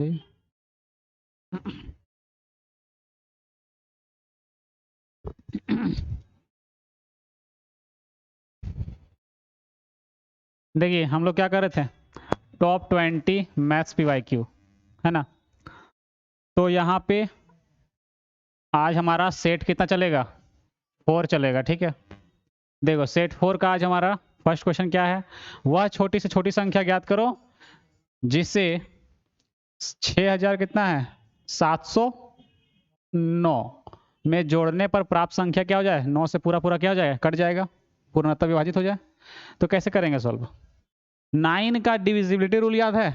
देखिए हम लोग क्या कर रहे थे, टॉप 20 मैथ्स PYQ है ना। तो यहाँ पे आज हमारा सेट कितना चलेगा, 4 चलेगा। ठीक है, देखो सेट 4 का आज हमारा फर्स्ट क्वेश्चन क्या है, वह छोटी से छोटी संख्या ज्ञात करो जिसे 6000 कितना है 709 में जोड़ने पर प्राप्त संख्या क्या हो जाए, 9 से पूरा पूरा क्या हो जाए, कट जाएगा, पूर्णतः विभाजित हो जाए। तो कैसे करेंगे सॉल्व। 9 का डिविजिबिलिटी रूल याद है,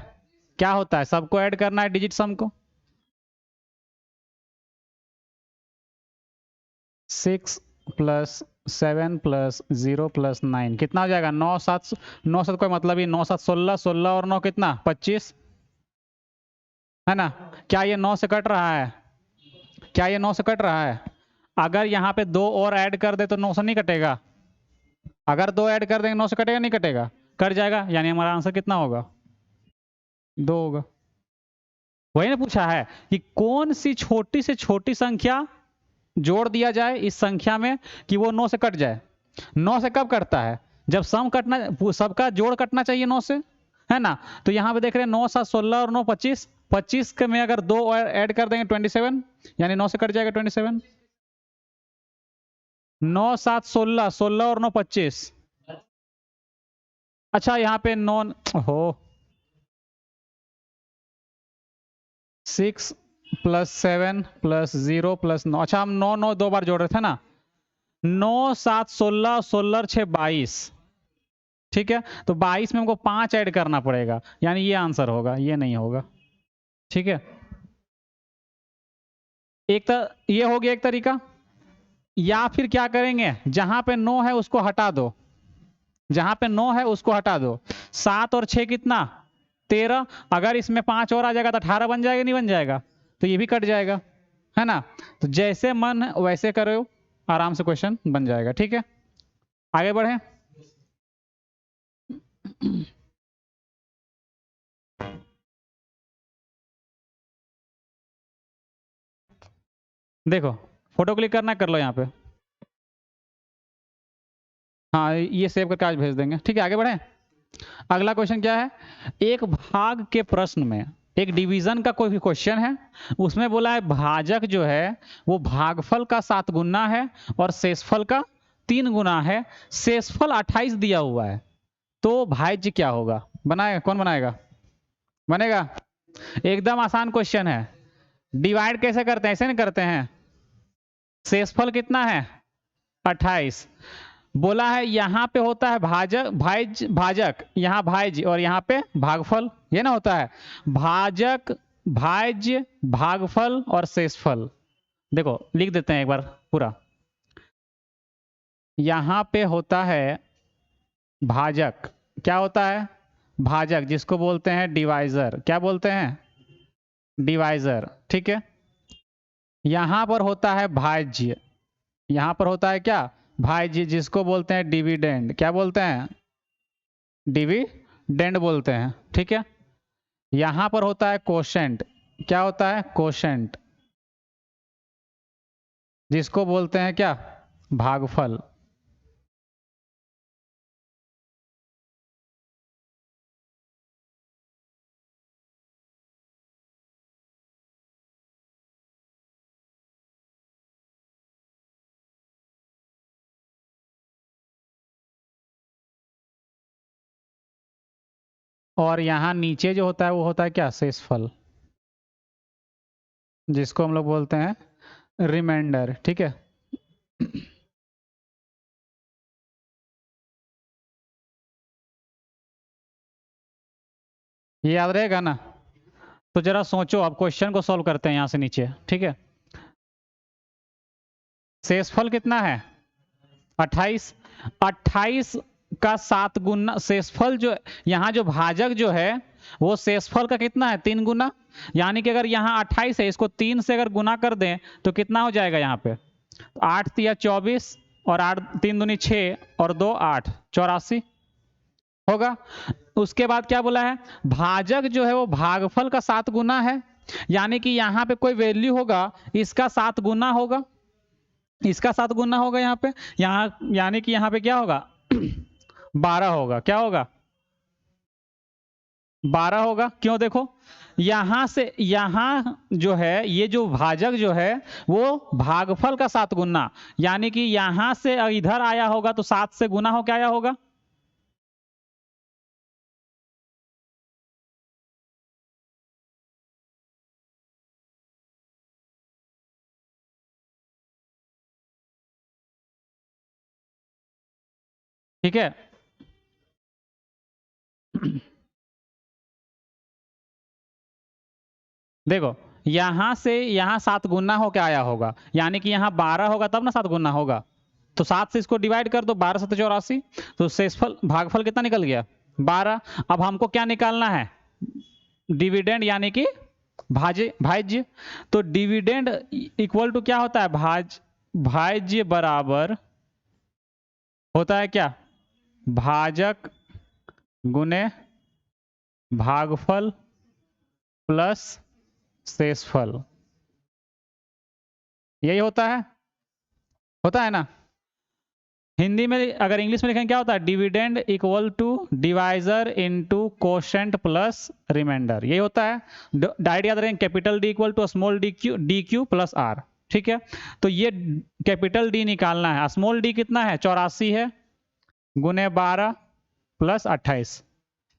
क्या होता है, सबको ऐड करना है डिजिट सम को। 6 + 7 + 0 + 9 कितना हो जाएगा, 9 7 9 7 कोई मतलब ही, 9 7 16, 16 और 9 कितना 25 है ना। क्या ये 9 से कट रहा है, क्या ये 9 से कट रहा है। अगर यहाँ पे 2 और ऐड कर दे तो 9 से नहीं कटेगा, अगर 2 ऐड कर देंगे 9 से कटेगा नहीं कटेगा, कट जाएगा, यानी हमारा आंसर कितना होगा, 2 होगा। वही ने पूछा है कि कौन सी छोटी से छोटी संख्या जोड़ दिया जाए इस संख्या में कि वो 9 से कट जाए। 9 से कब कटता है, जब सम कटना, सबका जोड़ कटना चाहिए 9 से, है ना। तो यहाँ पे देख रहे हैं 9 7 16 और 9 25, 25 के में अगर 2 ऐड कर देंगे 27, यानी 9 से कट जाएगा 27। 9 7 16, 16 और 9 25। अच्छा यहाँ पे 9 हो 6 + 7 + 0 + 9, अच्छा हम 9 9 2 बार जोड़ रहे थे ना, 9 7 16, 16 और 6 22। ठीक है, तो 22 में हमको 5 ऐड करना पड़ेगा, यानी ये आंसर होगा, ये नहीं होगा। ठीक है, ये हो गया एक तरीका। या फिर क्या करेंगे, जहां पे 9 है उसको हटा दो, जहां पे 9 है उसको हटा दो। 7 और 6 कितना 13, अगर इसमें 5 और आ जाएगा तो 18 बन जाएगा, नहीं बन जाएगा, तो ये भी कट जाएगा, है ना। तो जैसे मन वैसे करो, आराम से क्वेश्चन बन जाएगा। ठीक है, आगे बढ़े। देखो फोटो क्लिक करना कर लो यहाँ पे, हाँ ये सेव करके आज भेज देंगे। ठीक है, आगे बढ़े। अगला क्वेश्चन क्या है, एक भाग के प्रश्न में एक डिवीजन का कोई भी क्वेश्चन है, उसमें बोला है भाजक जो है वो भागफल का 7 गुना है और शेषफल का 3 गुना है, शेषफल 28 दिया हुआ है, तो भाज्य क्या होगा। बनाएगा कौन, बनाएगा, बनेगा। एकदम आसान क्वेश्चन है। डिवाइड कैसे करते हैं, ऐसे नहीं करते हैं। शेषफल कितना है 28, बोला है यहाँ पे होता है भाजक, भाजक यहाँ भाज्य और यहाँ पे भागफल, ये ना होता है भाजक भाज्य भागफल और शेषफल। देखो लिख देते हैं एक बार पूरा, यहाँ पे होता है भाजक, क्या होता है भाजक, जिसको बोलते हैं डिवाइजर, क्या बोलते हैं डिवाइजर। ठीक है, यहाँ पर होता है भाज्य, यहाँ पर होता है क्या भाज्य, जिसको बोलते हैं डिविडेंड, क्या बोलते हैं डिविडेंड बोलते हैं। ठीक है, यहां पर होता है कोशेंट, क्या होता है कोशेंट, जिसको बोलते हैं क्या भागफल। और यहाँ नीचे जो होता है वो होता है क्या शेषफल, जिसको हम लोग बोलते हैं रिमाइंडर। ठीक है, ये याद रहेगा ना। तो जरा सोचो, अब क्वेश्चन को सॉल्व करते हैं यहाँ से नीचे। ठीक है, शेषफल कितना है 28, 28 का 7 गुना शेषफल, जो यहाँ जो भाजक जो है वो शेषफल का कितना है 3 गुना, यानी कि अगर यहाँ 28 है, इसको 3 से अगर गुना कर दें तो कितना हो जाएगा यहाँ पे, 8 तिया 24 और 8 3 दूनी 6 और 2 8, 84 होगा। उसके बाद क्या बोला है, भाजक जो है वो भागफल का 7 गुना है, यानी कि यहाँ पे कोई वैल्यू होगा, इसका 7 गुना होगा, इसका 7 गुना होगा यहाँ पे, यहाँ यानी कि यहाँ पे क्या होगा 12 होगा। क्या होगा 12 होगा। क्यों, देखो यहां से यहां जो है ये जो भाजक जो है वो भागफल का 7 गुना, यानी कि यहां से इधर आया होगा तो 7 से गुना होके आया होगा। ठीक है देखो यहां से यहां 7 गुना होके आया होगा, यानी कि यहां 12 होगा तब ना 7 गुना होगा, तो 7 से इसको डिवाइड कर दो, 12 7 84, तो शेषफल भागफल कितना निकल गया 12। अब हमको क्या निकालना है, डिविडेंड यानी कि भाज्य। तो डिविडेंड इक्वल टू क्या होता है, भाज्य बराबर होता है क्या, भाजक गुने भागफल प्लस शेषफल, यही होता है ना। हिंदी में अगर इंग्लिश में लिखेंगे क्या होता है, dividend equal to divisor into quotient plus remainder, यही होता है। डायरेक्ट याद रखेंगे, capital D equal to small D Q plus R. ठीक है, तो ये कैपिटल डी निकालना है, स्मॉल डी कितना है 84 है, गुने 12 प्लस 28,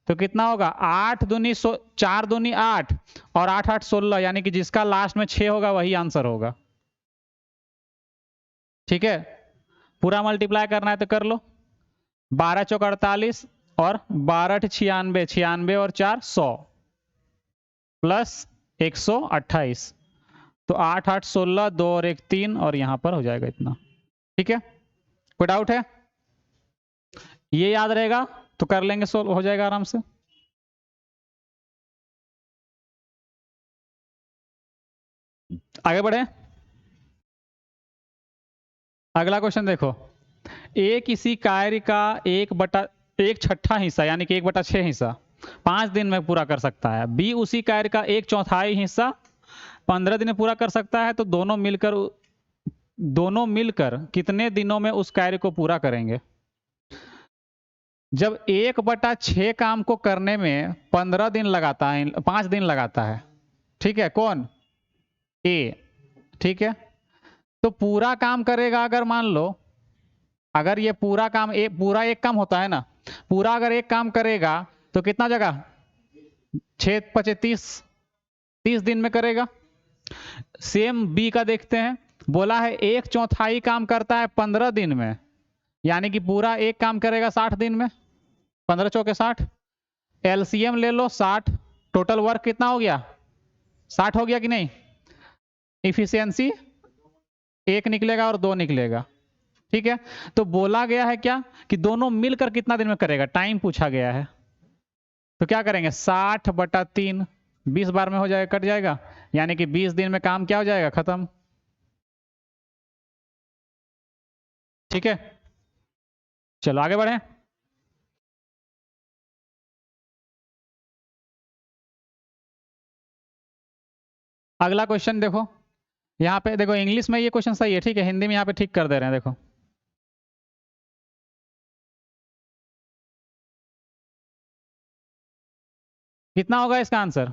तो कितना होगा 8 दूनी 4 दूनी 8 और 8 8 16, यानी कि जिसका लास्ट में 6 होगा वही आंसर होगा। ठीक है, पूरा मल्टीप्लाई करना है तो कर लो, 12 चौक 48 और 12 96, 96 और 4 100 प्लस 128, तो 8 8 16 2 और 1 3 और यहां पर हो जाएगा इतना। ठीक है, कोई डाउट है, ये याद रहेगा तो कर लेंगे, सोल्व हो जाएगा आराम से। आगे बढ़े, अगला क्वेश्चन देखो, ए किसी कार्य का 1/6 हिस्सा यानी कि 1/6 हिस्सा 5 दिन में पूरा कर सकता है, बी उसी कार्य का 1/4 हिस्सा 15 दिन में पूरा कर सकता है, तो दोनों मिलकर कितने दिनों में उस कार्य को पूरा करेंगे। जब 1/6 काम को करने में 15 दिन लगाता है, 5 दिन लगाता है, ठीक है, कौन ए, ठीक है, तो पूरा काम करेगा, अगर मान लो अगर ये पूरा काम पूरा एक काम होता है ना, पूरा अगर एक काम करेगा तो कितना जगह 6 5 30 दिन में करेगा। सेम बी का देखते हैं, बोला है 1/4 काम करता है 15 दिन में, यानी कि पूरा एक काम करेगा 60 दिन में, 15 चौके 60, एलसीएम ले लो 60, टोटल वर्क कितना हो गया 60 हो गया कि नहीं, इफिशियंसी 1 निकलेगा और 2 निकलेगा। ठीक है, तो बोला गया है क्या कि दोनों मिलकर कितना दिन में करेगा, टाइम पूछा गया है, तो क्या करेंगे 60/3 20 बार में हो जाएगा, कट जाएगा, यानी कि 20 दिन में काम क्या हो जाएगा, खत्म। ठीक है, चलो आगे बढ़े। अगला क्वेश्चन देखो, यहाँ पे देखो इंग्लिश में ये क्वेश्चन सही है, ठीक है, हिंदी में यहाँ पे ठीक कर दे रहे हैं, देखो कितना होगा इसका आंसर,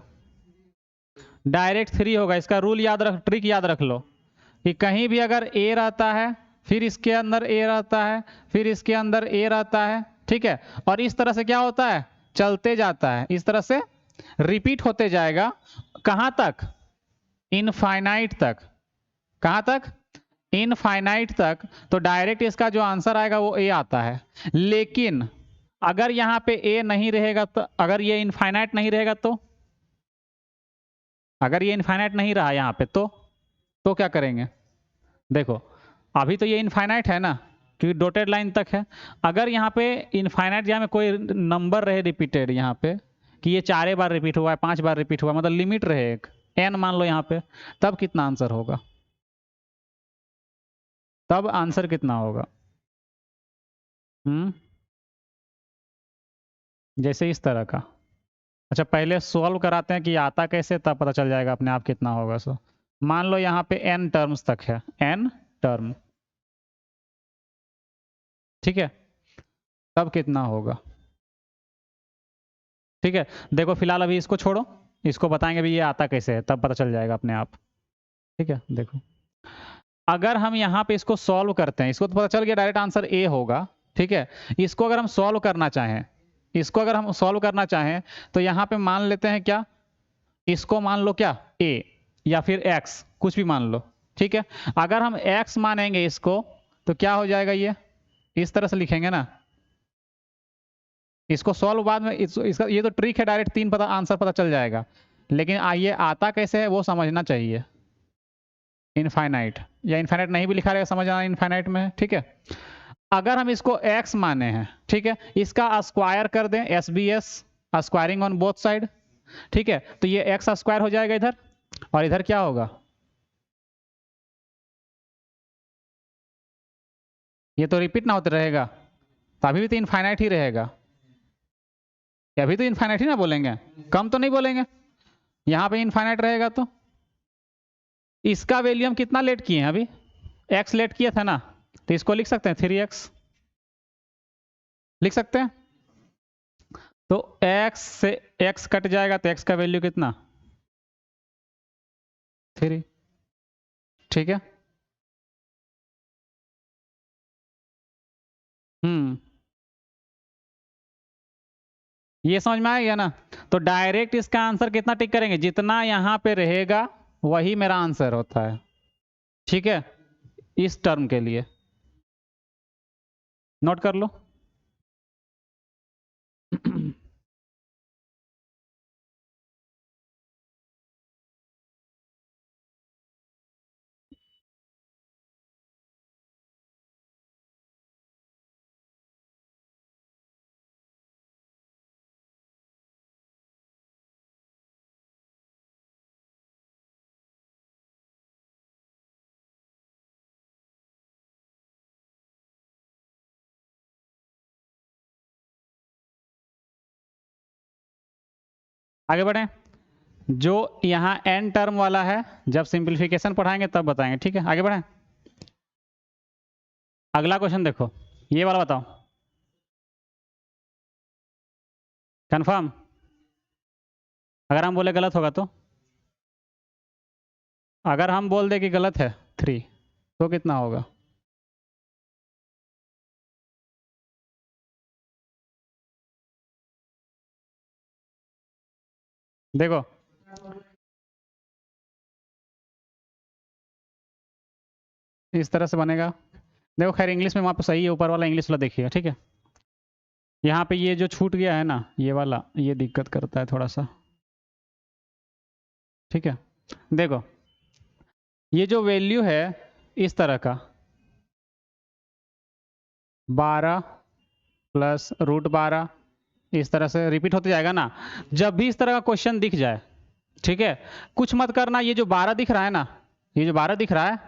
डायरेक्ट 3 होगा। इसका रूल याद रख, ट्रिक याद रख लो कि कहीं भी अगर ए रहता है, फिर इसके अंदर ए रहता है, फिर इसके अंदर ए रहता है, ठीक है, और इस तरह से क्या होता है, चलते जाता है, इस तरह से रिपीट होते जाएगा, कहां तक, इनफाइनाइट तक। कहां तक, इनफाइनाइट तक, तो डायरेक्ट इसका जो आंसर आएगा वो ए आता है। लेकिन अगर यहाँ पे ए नहीं रहेगा, तो अगर ये इनफाइनाइट नहीं रहेगा, तो अगर ये इनफाइनाइट नहीं रहा यहाँ पे, तो क्या करेंगे, देखो अभी तो ये इनफाइनाइट है ना, क्योंकि डॉटेड लाइन तक है। अगर यहाँ पे इनफाइनाइट यहाँ में कोई नंबर रहे रिपीटेड, यहाँ पे कि ये 4 बार रिपीट हुआ है, 5 बार रिपीट हुआ, मतलब लिमिट रहे एक एन मान लो यहाँ पे, तब कितना आंसर होगा, तब आंसर कितना होगा। जैसे इस तरह का। अच्छा पहले सॉल्व कराते हैं कि आता कैसे, तब पता चल जाएगा अपने आप कितना होगा। सो मान लो यहाँ पे n टर्म्स तक है, n टर्म, ठीक है, तब कितना होगा। ठीक है, देखो फिलहाल अभी इसको छोड़ो, इसको बताएंगे अभी ये आता कैसे है, तब पता चल जाएगा अपने आप। ठीक है, देखो अगर हम यहाँ पे इसको सॉल्व करते हैं, इसको तो पता चल गया डायरेक्ट आंसर ए होगा। ठीक है, इसको अगर हम सॉल्व करना चाहें, इसको अगर हम सॉल्व करना चाहें तो यहाँ पे मान लेते हैं क्या, इसको मान लो क्या a या फिर x, कुछ भी मान लो। ठीक है, अगर हम x मानेंगे इसको तो क्या हो जाएगा, ये इस तरह से लिखेंगे ना, इसको सॉल्व बाद में इसका ये तो ट्रिक है, डायरेक्ट तीन पता आंसर पता चल जाएगा, लेकिन ये आता कैसे है वो समझना चाहिए। इनफाइनाइट या इनफाइनाइट नहीं भी लिखा रहेगा, समझ आना इनफाइनाइट में है। ठीक है, अगर हम इसको x माने हैं, ठीक है, इसका स्क्वायर कर दें, SBS squaring on both side. ठीक है, तो ये x स्क्वायर हो जाएगा इधर, और इधर क्या होगा, ये तो रिपीट ना होते रहेगा, तो अभी भी तो इनफाइनाइट ही रहेगा, अभी तो इनफाइनाइट ही ना बोलेंगे, कम तो नहीं बोलेंगे, यहाँ पे इनफाइनाइट रहेगा। तो इसका वैल्यू हम कितना लेट किए हैं, अभी x लेट किया था ना, तो इसको लिख सकते हैं 3x, लिख सकते हैं। तो x से x कट जाएगा तो x का वैल्यू कितना, 3। ठीक है, ये समझ में आ गया ना। तो डायरेक्ट इसका आंसर कितना टिक करेंगे, जितना यहाँ पे रहेगा वही मेरा आंसर होता है। ठीक है, इस टर्म के लिए नोट कर लो। आगे बढ़े, जो यहाँ n टर्म वाला है जब सिंप्लीफिकेशन पढ़ाएंगे तब बताएंगे। ठीक है, आगे बढ़े, अगला क्वेश्चन देखो, ये वाला बताओ, कंफर्म, अगर हम बोले गलत होगा तो, अगर हम बोल दे कि गलत है 3, तो कितना होगा। देखो इस तरह से बनेगा, देखो खैर इंग्लिश में वहाँ पे सही है, ऊपर वाला इंग्लिश वाला देखिएगा। ठीक है, यहाँ पे ये जो छूट गया है ना, ये वाला, ये दिक्कत करता है थोड़ा सा। ठीक है, देखो ये जो वैल्यू है इस तरह का 12 प्लस √12, इस तरह से रिपीट होते जाएगा ना। जब भी इस तरह का क्वेश्चन दिख जाए, ठीक है, कुछ मत करना, ये जो 12 दिख रहा है ना, ये जो 12 दिख रहा है,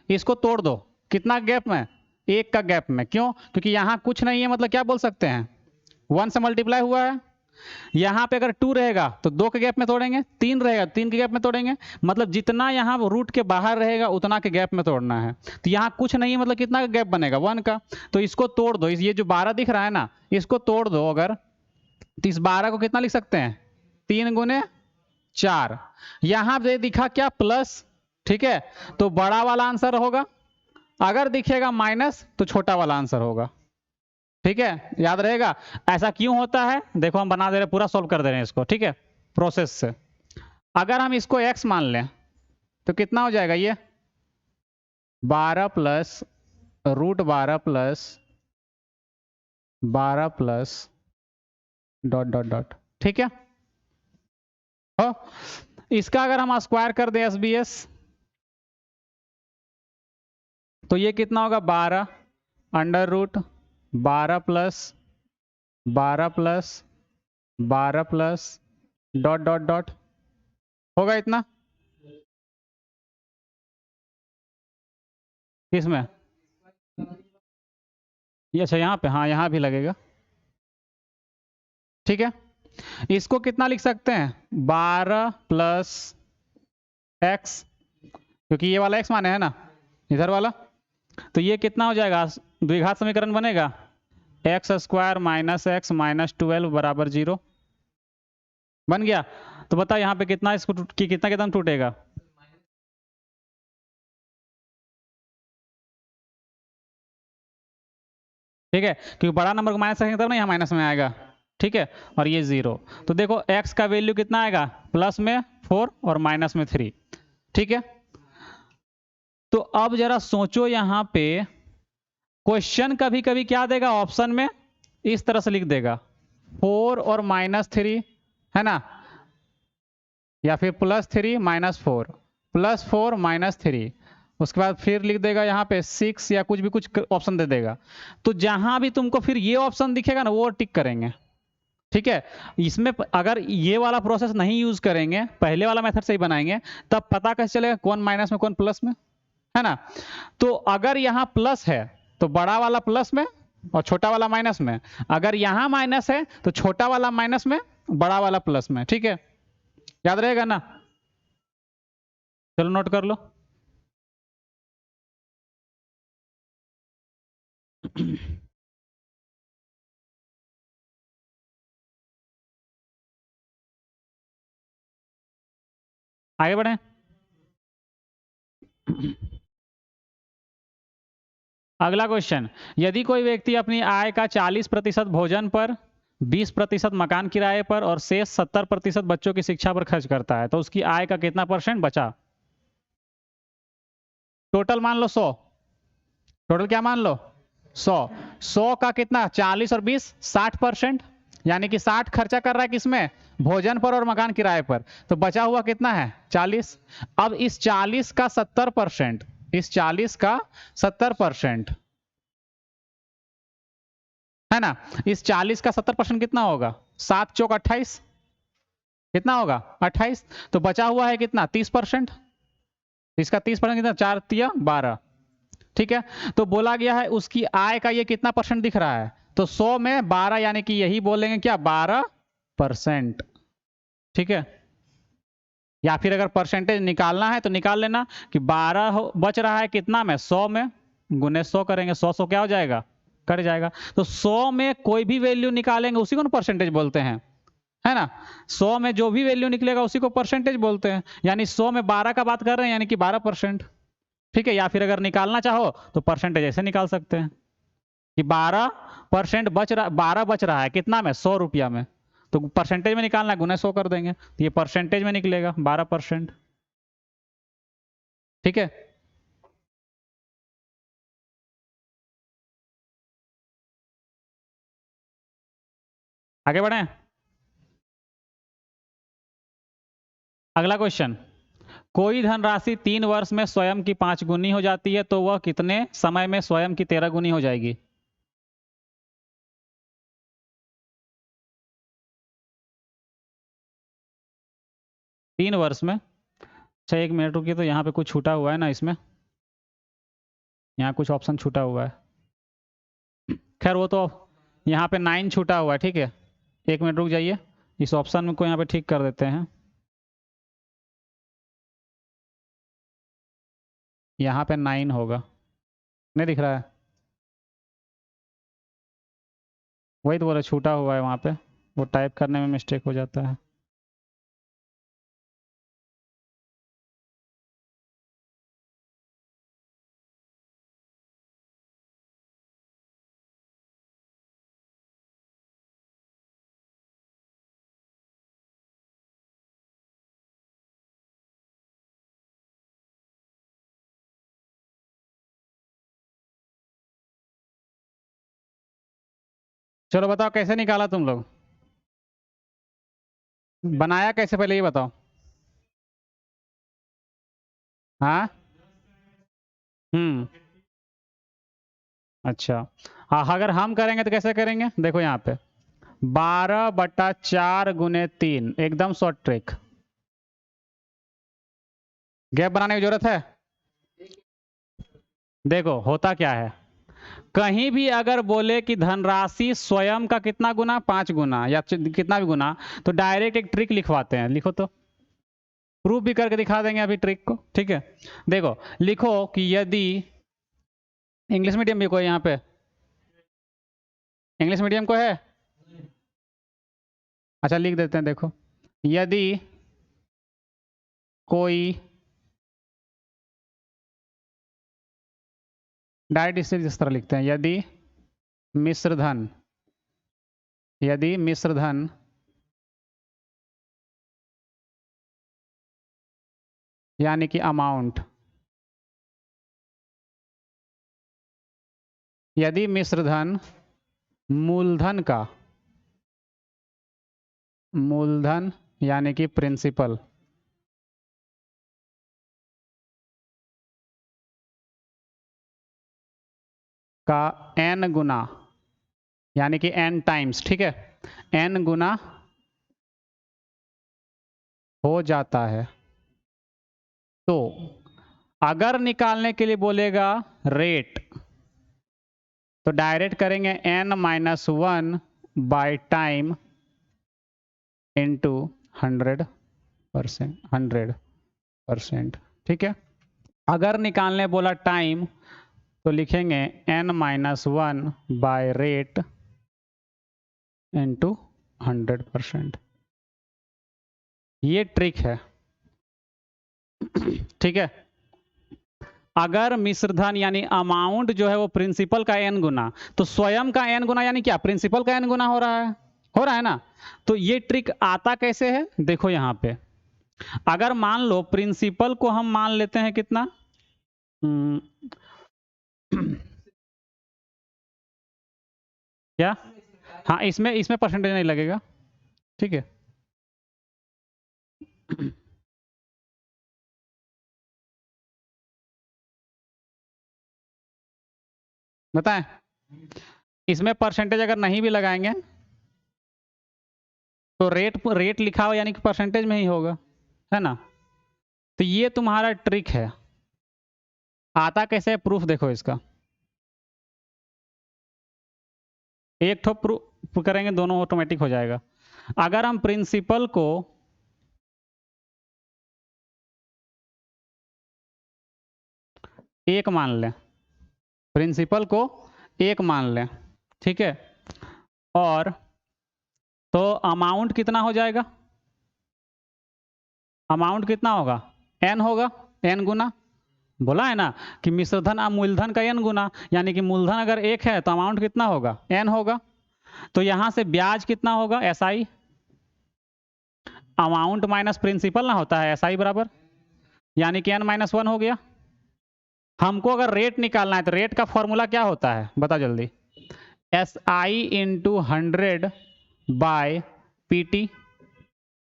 इसको तोड़ दो। कितना गैप में, 1 का गैप में। क्यों, क्योंकि यहाँ कुछ नहीं है, मतलब क्या बोल सकते हैं, 1 से मल्टीप्लाई हुआ है। यहाँ पे अगर 2 रहेगा तो 2 के गैप में तोड़ेंगे, 3 रहेगा 3 के गैप में तोड़ेंगे, मतलब जितना यहाँ रूट के बाहर रहेगा उतना के गैप में तोड़ना है। तो यहाँ कुछ नहीं है, मतलब कितना का गैप बनेगा, 1 का। तो इसको तोड़ दो, ये जो 12 दिख रहा है ना, इसको तोड़ दो अगर, तो इस 12 को कितना लिख सकते हैं, 3 × 4। यहां पे दिखा क्या, प्लस। ठीक है, तो बड़ा वाला आंसर होगा, अगर दिखेगा माइनस तो छोटा वाला आंसर होगा। ठीक है, याद रहेगा। ऐसा क्यों होता है, देखो हम बना दे रहे, पूरा सोल्व कर दे रहे हैं इसको। ठीक है, प्रोसेस से अगर हम इसको x मान लें तो कितना हो जाएगा, ये 12 plus √12 plus 12 plus dot dot dot. ठीक है, हो इसका अगर हम स्क्वायर कर दें SBS, तो ये कितना होगा, 12 √12 plus 12 plus 12 plus dot dot dot, होगा इतना। किसमें, ये अच्छा यहाँ पे, हाँ यहाँ भी लगेगा। ठीक है, इसको कितना लिख सकते हैं 12 प्लस एक्स, क्योंकि ये वाला एक्स माने है ना इधर वाला, तो ये कितना हो जाएगा, द्विघात समीकरण बनेगा x square minus x minus 12 बराबर 0 बन गया। तो बताओ यहाँ पे कितना इसको कितना कितना टूटेगा, ठीक है, क्योंकि बड़ा नंबर को माइनस रखेंगे तब ना यहाँ माइनस में आएगा, ठीक है, और ये 0, तो देखो x का वैल्यू कितना आएगा प्लस में 4 और माइनस में 3, ठीक है। तो अब जरा सोचो यहाँ पे क्वेश्चन कभी कभी क्या देगा ऑप्शन में, इस तरह से लिख देगा 4 और माइनस 3 है ना, या फिर प्लस 3 माइनस 4 प्लस 4 माइनस 3, उसके बाद फिर लिख देगा यहाँ पे 6 या कुछ भी कुछ ऑप्शन दे देगा। तो जहां भी तुमको फिर ये ऑप्शन दिखेगा ना वो टिक करेंगे, ठीक है। इसमें अगर ये वाला प्रोसेस नहीं यूज करेंगे, पहले वाला मेथड से ही बनाएंगे, तब पता कैसे चलेगा कौन माइनस में कौन प्लस में, है ना। तो अगर यहाँ प्लस है तो बड़ा वाला प्लस में और छोटा वाला माइनस में, अगर यहाँ माइनस है तो छोटा वाला माइनस में बड़ा वाला प्लस में, ठीक है, याद रहेगा ना। चलो नोट कर लो। आगे बढ़े। अगला क्वेश्चन, यदि कोई व्यक्ति अपनी आय का 40% भोजन पर, 20% मकान किराए पर और शेष 70% बच्चों की शिक्षा पर खर्च करता है, तो उसकी आय का कितना परसेंट बचा। टोटल मान लो 100, टोटल क्या मान लो 100, 100 का कितना 40 और 20 60%, यानी कि 60 खर्चा कर रहा है किसमें, भोजन पर और मकान किराए पर, तो बचा हुआ कितना है 40। अब इस 40 का 70%, इस 40 का 70% है ना, इस 40 का 70% कितना होगा, 7 चौक 28, कितना होगा 28, तो बचा हुआ है कितना 30%, इसका 30% कितना 4 तिया 12, ठीक है। तो बोला गया है उसकी आय का ये कितना परसेंट दिख रहा है, तो 100 में 12 यानी कि यही बोलेंगे क्या 12%, ठीक है। या फिर अगर परसेंटेज निकालना है तो निकाल लेना कि 12 बच रहा है कितना में 100 में, गुने 100 करेंगे, 100 100 क्या हो जाएगा कट जाएगा, तो 100 में कोई भी वैल्यू निकालेंगे उसी को ना परसेंटेज बोलते हैं, है ना। 100 में जो भी वैल्यू निकलेगा उसी को परसेंटेज बोलते हैं, यानी 100 में 12 का बात कर रहे हैं यानी कि 12%, ठीक है। या फिर अगर निकालना चाहो तो परसेंटेज ऐसे निकाल सकते हैं कि 12% बच रहा, 12 बच रहा है कितना में 100 रुपया में, तो परसेंटेज में निकालना है गुना 100 कर देंगे, तो ये परसेंटेज में निकलेगा 12%, ठीक है। आगे बढ़े। अगला क्वेश्चन, कोई धनराशि 3 वर्ष में स्वयं की 5 गुनी हो जाती है, तो वह कितने समय में स्वयं की 13 गुनी हो जाएगी। 3 वर्ष में, अच्छा 1 मिनट रुकिए, तो यहाँ पे कुछ छूटा हुआ है ना इसमें, यहाँ कुछ ऑप्शन छूटा हुआ है, खैर वो तो यहाँ पे 9 छूटा हुआ है, ठीक है। 1 मिनट रुक जाइए, इस ऑप्शन को यहाँ पे ठीक कर देते हैं, यहाँ पे 9 होगा, नहीं दिख रहा है, वही तो बोला छूटा हुआ है वहाँ पे, वो टाइप करने में मिस्टेक हो जाता है। चलो बताओ कैसे निकाला तुम लोग, बनाया कैसे पहले ये बताओ। हाँ, हम्म, अच्छा, हाँ अगर हम करेंगे तो कैसे करेंगे, देखो यहाँ पे 12/4 गुने 3, एकदम शॉर्ट ट्रिक, गैप बनाने की जरूरत है। देखो होता क्या है, कहीं भी अगर बोले कि धनराशि स्वयं का कितना गुना, 5 गुना या कितना भी गुना, तो डायरेक्ट एक ट्रिक लिखवाते हैं। लिखो तो, प्रूफ भी करके दिखा देंगे अभी ट्रिक को, ठीक है। देखो लिखो कि यदि, इंग्लिश मीडियम भी कोई यहाँ पे, इंग्लिश मीडियम को है? अच्छा लिख देते हैं, देखो, यदि कोई, डायरेक्ट इसे इस तरह लिखते हैं, यदि मिश्रधन, यदि मिश्रधन यानी कि अमाउंट, यदि मिश्रधन मूलधन का, मूलधन यानी कि प्रिंसिपल, का n गुना, यानी कि n टाइम्स, ठीक है, n गुना हो जाता है, तो अगर निकालने के लिए बोलेगा रेट, तो डायरेक्ट करेंगे n-1 बाय टाइम इंटू 100%, ठीक है। अगर निकालने बोला टाइम, तो लिखेंगे n-1 बाय रेट इंटू 100%। ये ट्रिक है, ठीक है। अगर मिश्रधन यानी अमाउंट जो है वो प्रिंसिपल का n गुना, तो स्वयं का n गुना यानी क्या, प्रिंसिपल का n गुना हो रहा है ना। तो ये ट्रिक आता कैसे है, देखो यहाँ पे, अगर मान लो प्रिंसिपल को हम मान लेते हैं कितना, क्या, हाँ इसमें इसमें परसेंटेज नहीं लगेगा, ठीक है। बताएं, इसमें परसेंटेज अगर नहीं भी लगाएंगे तो रेट रेट लिखा हो यानी कि परसेंटेज में ही होगा, है ना। तो ये तुम्हारा ट्रिक है। आता कैसे है, प्रूफ देखो इसका, एक ठो प्रूफ करेंगे दोनों ऑटोमेटिक हो जाएगा। अगर हम प्रिंसिपल को एक मान लें, प्रिंसिपल को एक मान लें, ठीक है, और तो अमाउंट कितना हो जाएगा, अमाउंट कितना होगा, n होगा, n गुना, बोला है ना कि मिश्रधन मूलधन का n गुना, यानी कि मूलधन अगर एक है तो अमाउंट कितना होगा, n होगा। तो यहां से ब्याज कितना होगा, SI, अमाउंट माइनस प्रिंसिपल ना होता है SI बराबर, यानी कि n-1 हो गया। हमको अगर रेट निकालना है तो रेट का फॉर्मूला क्या होता है, बता जल्दी, SI इंटू 100 बाय PT,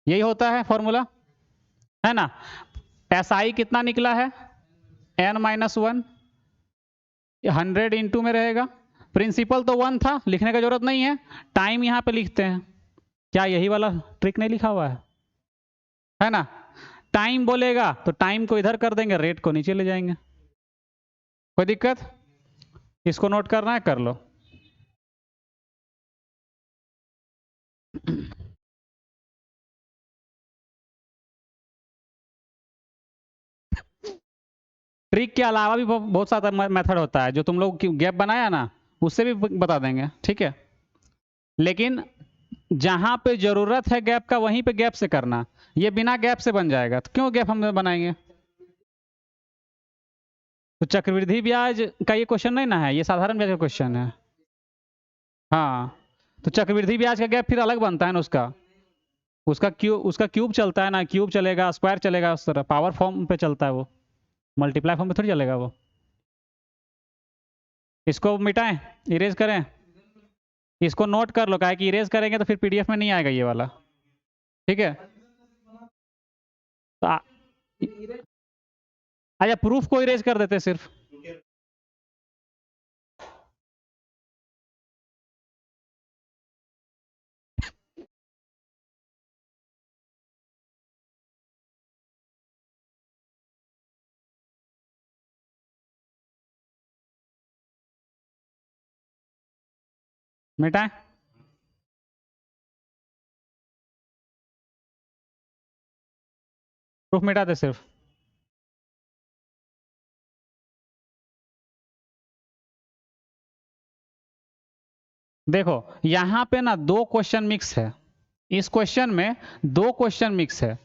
यही होता है फॉर्मूला, है ना। SI कितना निकला है, n-1, 100 इंटू में रहेगा, प्रिंसिपल तो 1 था, लिखने का जरूरत नहीं है, टाइम यहाँ पे लिखते हैं, क्या यही वाला ट्रिक नहीं लिखा हुआ है ना। टाइम बोलेगा तो टाइम को इधर कर देंगे, रेट को नीचे ले जाएंगे, कोई दिक्कत, इसको नोट करना है कर लो। ट्रिक के अलावा भी बहुत सारा मेथड होता है, जो तुम लोग गैप बनाया ना उससे भी बता देंगे, ठीक है। लेकिन जहां पे जरूरत है गैप का वहीं पे गैप से करना, ये बिना गैप से बन जाएगा, तो क्यों गैप हम बनाएंगे। तो चक्रवृद्धि ब्याज का ये क्वेश्चन नहीं ना है, ये साधारण ब्याज का क्वेश्चन है। हाँ, तो चक्रवृद्धि ब्याज का गैप फिर अलग बनता है ना, उसका क्यूब चलता है ना, क्यूब चलेगा, स्क्वायर चलेगा, उस तरह पावर फॉर्म पे चलता है वो, मल्टीप्लाई फॉर्म पे थोड़ी चलेगा वो। इसको मिटाएं, इरेज करें, इसको नोट कर लो, काहे कि इरेज करेंगे तो फिर PDF में नहीं आएगा ये वाला, ठीक है। तो अच्छा प्रूफ को इरेज कर देते सिर्फ, मिटाएं? प्रूफ मिटा दे सिर्फ। देखो यहां पे ना दो क्वेश्चन मिक्स है, इस क्वेश्चन में दो क्वेश्चन मिक्स है।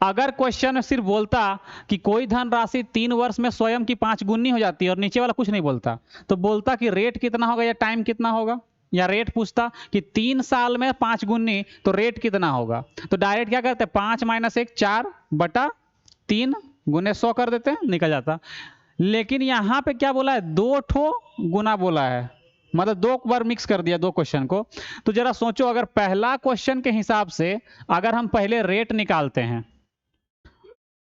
अगर क्वेश्चन सिर्फ बोलता कि कोई धनराशि 3 वर्ष में स्वयं की 5 गुनी हो जाती है और नीचे वाला कुछ नहीं बोलता, तो बोलता कि रेट कितना होगा या टाइम कितना होगा, या रेट पूछता कि 3 साल में 5 गुनी तो रेट कितना होगा, तो डायरेक्ट क्या करते हैं 5 - 1 4/3 गुने 100 कर देते हैं, निकल जाता। लेकिन यहां पे क्या बोला है, 2 ठो गुना बोला है, मतलब 2 बार मिक्स कर दिया 2 क्वेश्चन को। तो जरा सोचो, अगर पहला क्वेश्चन के हिसाब से अगर हम पहले रेट निकालते हैं,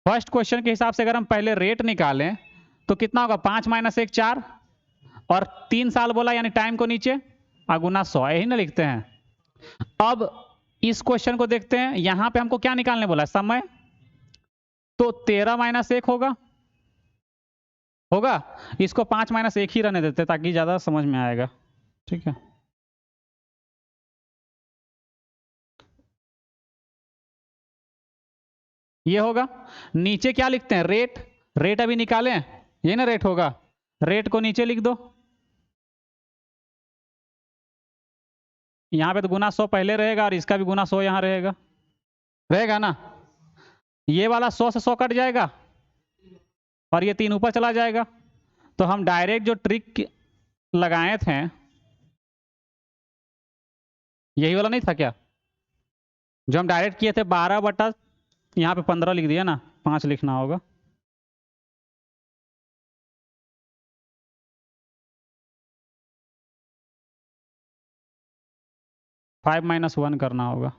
फर्स्ट क्वेश्चन के हिसाब से अगर हम पहले रेट निकालें तो कितना होगा, 5 - 1 4 और 3 साल बोला यानी टाइम को नीचे गुना 100, यही ना लिखते हैं। अब इस क्वेश्चन को देखते हैं, यहां पे हमको क्या निकालने बोला, समय, तो 13 - 1 होगा। इसको 5 - 1 ही रहने देते ताकि ज्यादा समझ में आएगा, ठीक है। ये होगा। नीचे क्या लिखते हैं, रेट, रेट अभी निकालें, ये ना रेट होगा, रेट को नीचे लिख दो। यहां पे तो गुना 100 पहले रहेगा और इसका भी गुना 100 यहां रहेगा, रहेगा ना। ये वाला 100 से 100 कट जाएगा और ये 3 ऊपर चला जाएगा। तो हम डायरेक्ट जो ट्रिक लगाए थे, यही वाला नहीं था क्या, जो हम डायरेक्ट किए थे 12/, यहाँ पे 15 लिख दिया ना, 5 लिखना होगा। फाइव माइनस 1 करना होगा।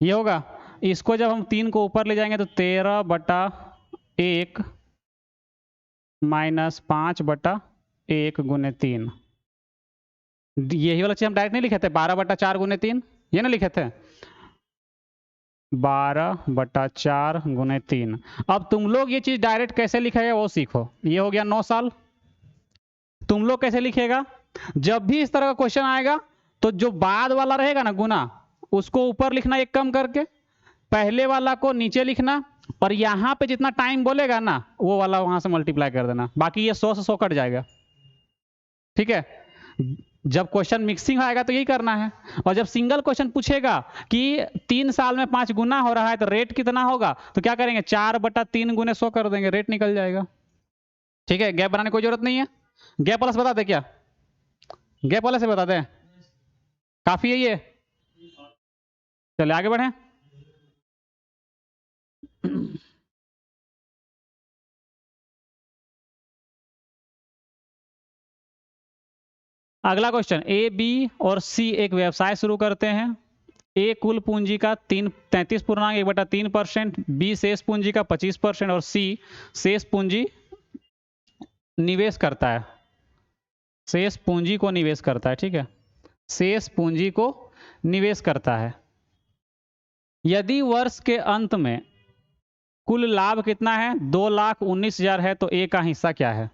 ये होगा। इसको जब हम 3 को ऊपर ले जाएंगे तो 13/1 माइनस 5/1 गुने 3, यही वाला चीज हम डायरेक्ट नहीं लिखे थे, 12/4 गुने 3, ये ना लिखे थे, 12/4 गुने 3। अब तुम लोग ये चीज डायरेक्ट कैसे लिखा है वो सीखो। ये हो गया 9 साल। तुम लोग कैसे लिखेगा, जब भी इस तरह का क्वेश्चन आएगा तो जो बाद वाला रहेगा ना गुना, उसको ऊपर लिखना एक कम करके, पहले वाला को नीचे लिखना, और यहां पे जितना टाइम बोलेगा ना वो वाला वहां से मल्टीप्लाई कर देना, बाकी ये 100 से 100 कट जाएगा, ठीक है। जब क्वेश्चन मिक्सिंग आएगा तो यही करना है। और जब सिंगल क्वेश्चन पूछेगा कि 3 साल में 5 गुना हो रहा है तो रेट कितना होगा, तो क्या करेंगे 4/3 गुने 100 कर देंगे, रेट निकल जाएगा, ठीक है। गैप बनाने की कोई जरूरत नहीं है। गैप वाला से बता दे क्या, गैप वाले से बता दे, काफी है ये। चले आगे बढ़े। अगला क्वेश्चन, ए बी और सी एक व्यवसाय शुरू करते हैं। ए कुल पूंजी का 33.1/3%, बी शेष पूंजी का 25% और सी शेष पूंजी निवेश करता है, शेष पूंजी को निवेश करता है, ठीक है, शेष पूंजी को निवेश करता है। यदि वर्ष के अंत में कुल लाभ कितना है, 2,19,000 है, तो ए का हिस्सा क्या है,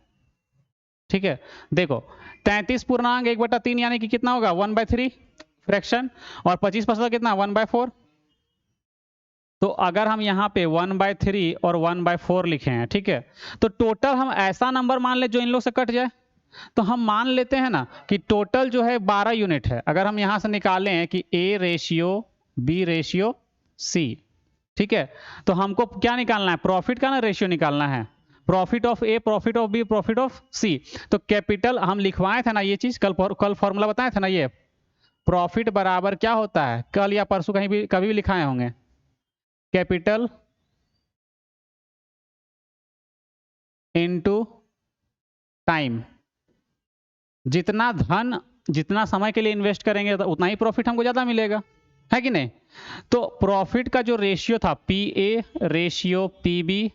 ठीक है। देखो 33.1/3 यानी कि कितना होगा 1/3 फ्रैक्शन, और 25% कितना 1/4। तो अगर हम यहाँ पे 1/3 और 1/4 लिखे हैं, ठीक है, तो टोटल हम ऐसा नंबर मान ले जो इन लोग से कट जाए। तो हम मान लेते हैं ना कि टोटल जो है 12 यूनिट है। अगर हम यहां से निकालें कि A ratio B ratio C, ठीक है, तो हमको क्या निकालना है, प्रॉफिट का ना रेशियो निकालना है, profit of A, profit of B, profit of C. तो कैपिटल हम लिखवाए थे ना ये चीज, कल फॉर्मूला बताए थे ना, ये प्रॉफिट बराबर क्या होता है, कल या परसों कहीं भी कभी भी लिखाए होंगे, कैपिटल इनटू टाइम। जितना धन जितना समय के लिए इन्वेस्ट करेंगे तो उतना ही प्रॉफिट हमको ज्यादा मिलेगा, है कि नहीं। तो प्रॉफिट का जो रेशियो था P A ratio P B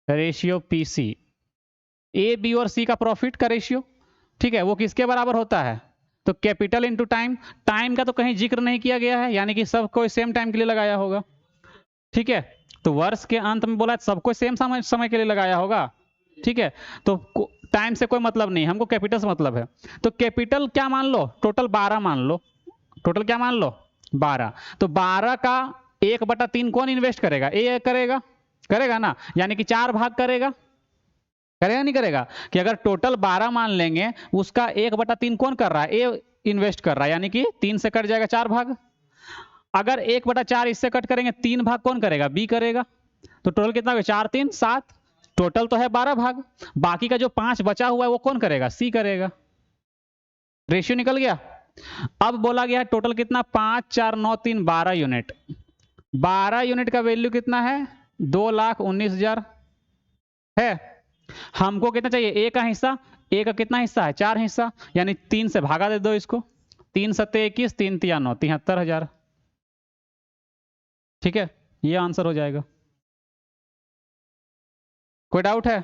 ratio P C, A B और सी का प्रॉफिट का रेशियो, ठीक है, वो किसके बराबर होता है, तो कैपिटल इंटू टाइम, टाइम का तो कहीं जिक्र नहीं किया गया है, यानी कि सब कोई सेम टाइम के लिए लगाया होगा, ठीक है। तो वर्ष के अंत में बोला सबको सेम समय के लिए लगाया होगा, ठीक है। तो टाइम से कोई मतलब नहीं, हमको कैपिटल से मतलब है। तो कैपिटल क्या मान लो, टोटल 12 मान लो, टोटल क्या मान लो 12। तो 12 का 1/3 कौन इन्वेस्ट करेगा, ए करेगा, करेगा ना, यानी कि 4 भाग करेगा, करेगा नहीं करेगा, कि अगर टोटल 12 मान लेंगे उसका 1/3 कौन कर रहा है, ए इन्वेस्ट कर रहा है, यानी कि 3 से कट जाएगा 4 भाग। अगर 1/4 इससे कट करेंगे 3 भाग कौन करेगा, बी करेगा। तो टोटल कितना हो गया, 4 3 7, टोटल तो है 12 भाग, बाकी का जो 5 बचा हुआ है वो कौन करेगा, सी करेगा। रेशियो निकल गया। अब बोला गया है टोटल कितना, 5 4 9 3 12 यूनिट, 12 यूनिट का वैल्यू कितना है, 2,19,000 है। हमको कितना चाहिए, ए का हिस्सा, ए का कितना हिस्सा है, 4 हिस्सा, यानी 3 से भागा दे दो इसको, 3 सत्ते 21, 3 तिया 9, 73,000, ठीक है, ये आंसर हो जाएगा। कोई डाउट है?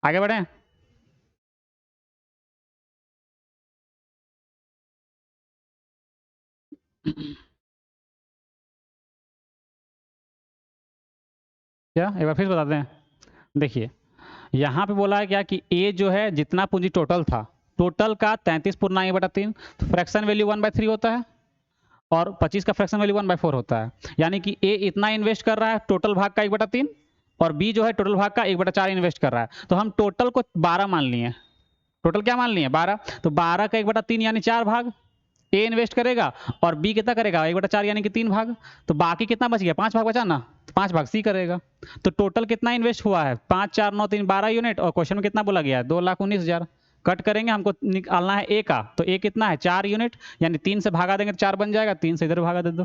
आगे बढ़े। क्या एक बार फिर बताते हैं, देखिए यहाँ पे बोला है क्या कि ए जो है जितना पूंजी टोटल था, टोटल का 33/3, तो फ्रैक्शन वैल्यू 1/3 होता है, और 25 का फ्रैक्शन वैल्यू 1/4 होता है, यानी कि ए इतना इन्वेस्ट कर रहा है टोटल भाग का 1/3, और बी जो है टोटल भाग का 1/4 इन्वेस्ट कर रहा है। तो हम टोटल को 12 मान लिए, टोटल क्या मान लिए 12, तो 12 का 1/3 यानी 4 भाग ए इन्वेस्ट करेगा, और बी कितना करेगा 1/4 यानी कि 3 भाग, तो बाकी कितना बच गया, 5 भाग बचा ना, तो 5 भाग सी करेगा। तो टोटल कितना इन्वेस्ट हुआ है, 5 4 9 3 12 यूनिट, और क्वेश्चन में कितना बोला गया है 2,19,000। कट करेंगे, हमको निकालना है ए का, तो ए कितना है 4 यूनिट, यानी 3 से भागा देंगे तो 4 बन जाएगा, 3 से इधर भागा दे दो,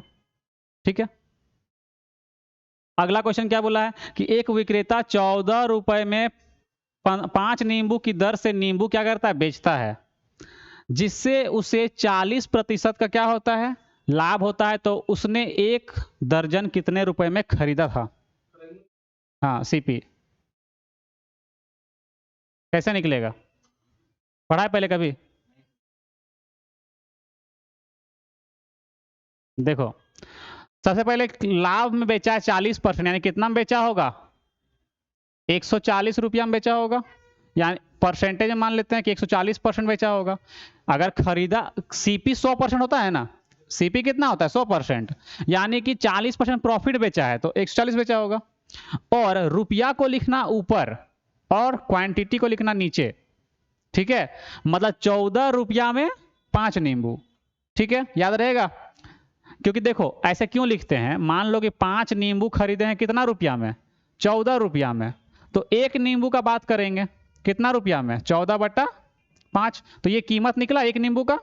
ठीक है। अगला क्वेश्चन क्या बोला है कि एक विक्रेता 14 रुपए में 5 नींबू की दर से नींबू क्या करता है, बेचता है, जिससे उसे 40% का क्या होता है, लाभ होता है। तो उसने 1 दर्जन कितने रुपए में खरीदा था, हाँ सीपी कैसे निकलेगा, पढ़ा है पहले कभी? देखो सबसे पहले लाभ में बेचा है 40%, यानी कितना में बेचा होगा, 140 रुपया में बेचा होगा, यानी परसेंटेज में मान लेते हैं कि 140% बेचा होगा। अगर खरीदा, सीपी 100% होता है ना, सीपी कितना होता है 100%, यानी कि 40% प्रॉफिट बेचा है तो 140 बेचा होगा। और रुपया को लिखना ऊपर और क्वांटिटी को लिखना नीचे, ठीक है, मतलब 14 रुपया में 5 नींबू, ठीक है, याद रहेगा। क्योंकि देखो ऐसे क्यों लिखते हैं, मान लो कि 5 नींबू खरीदे हैं कितना रुपया में, 14 रुपया में, तो 1 नींबू का बात करेंगे कितना रुपया में, 14/5, तो ये कीमत निकला 1 नींबू का।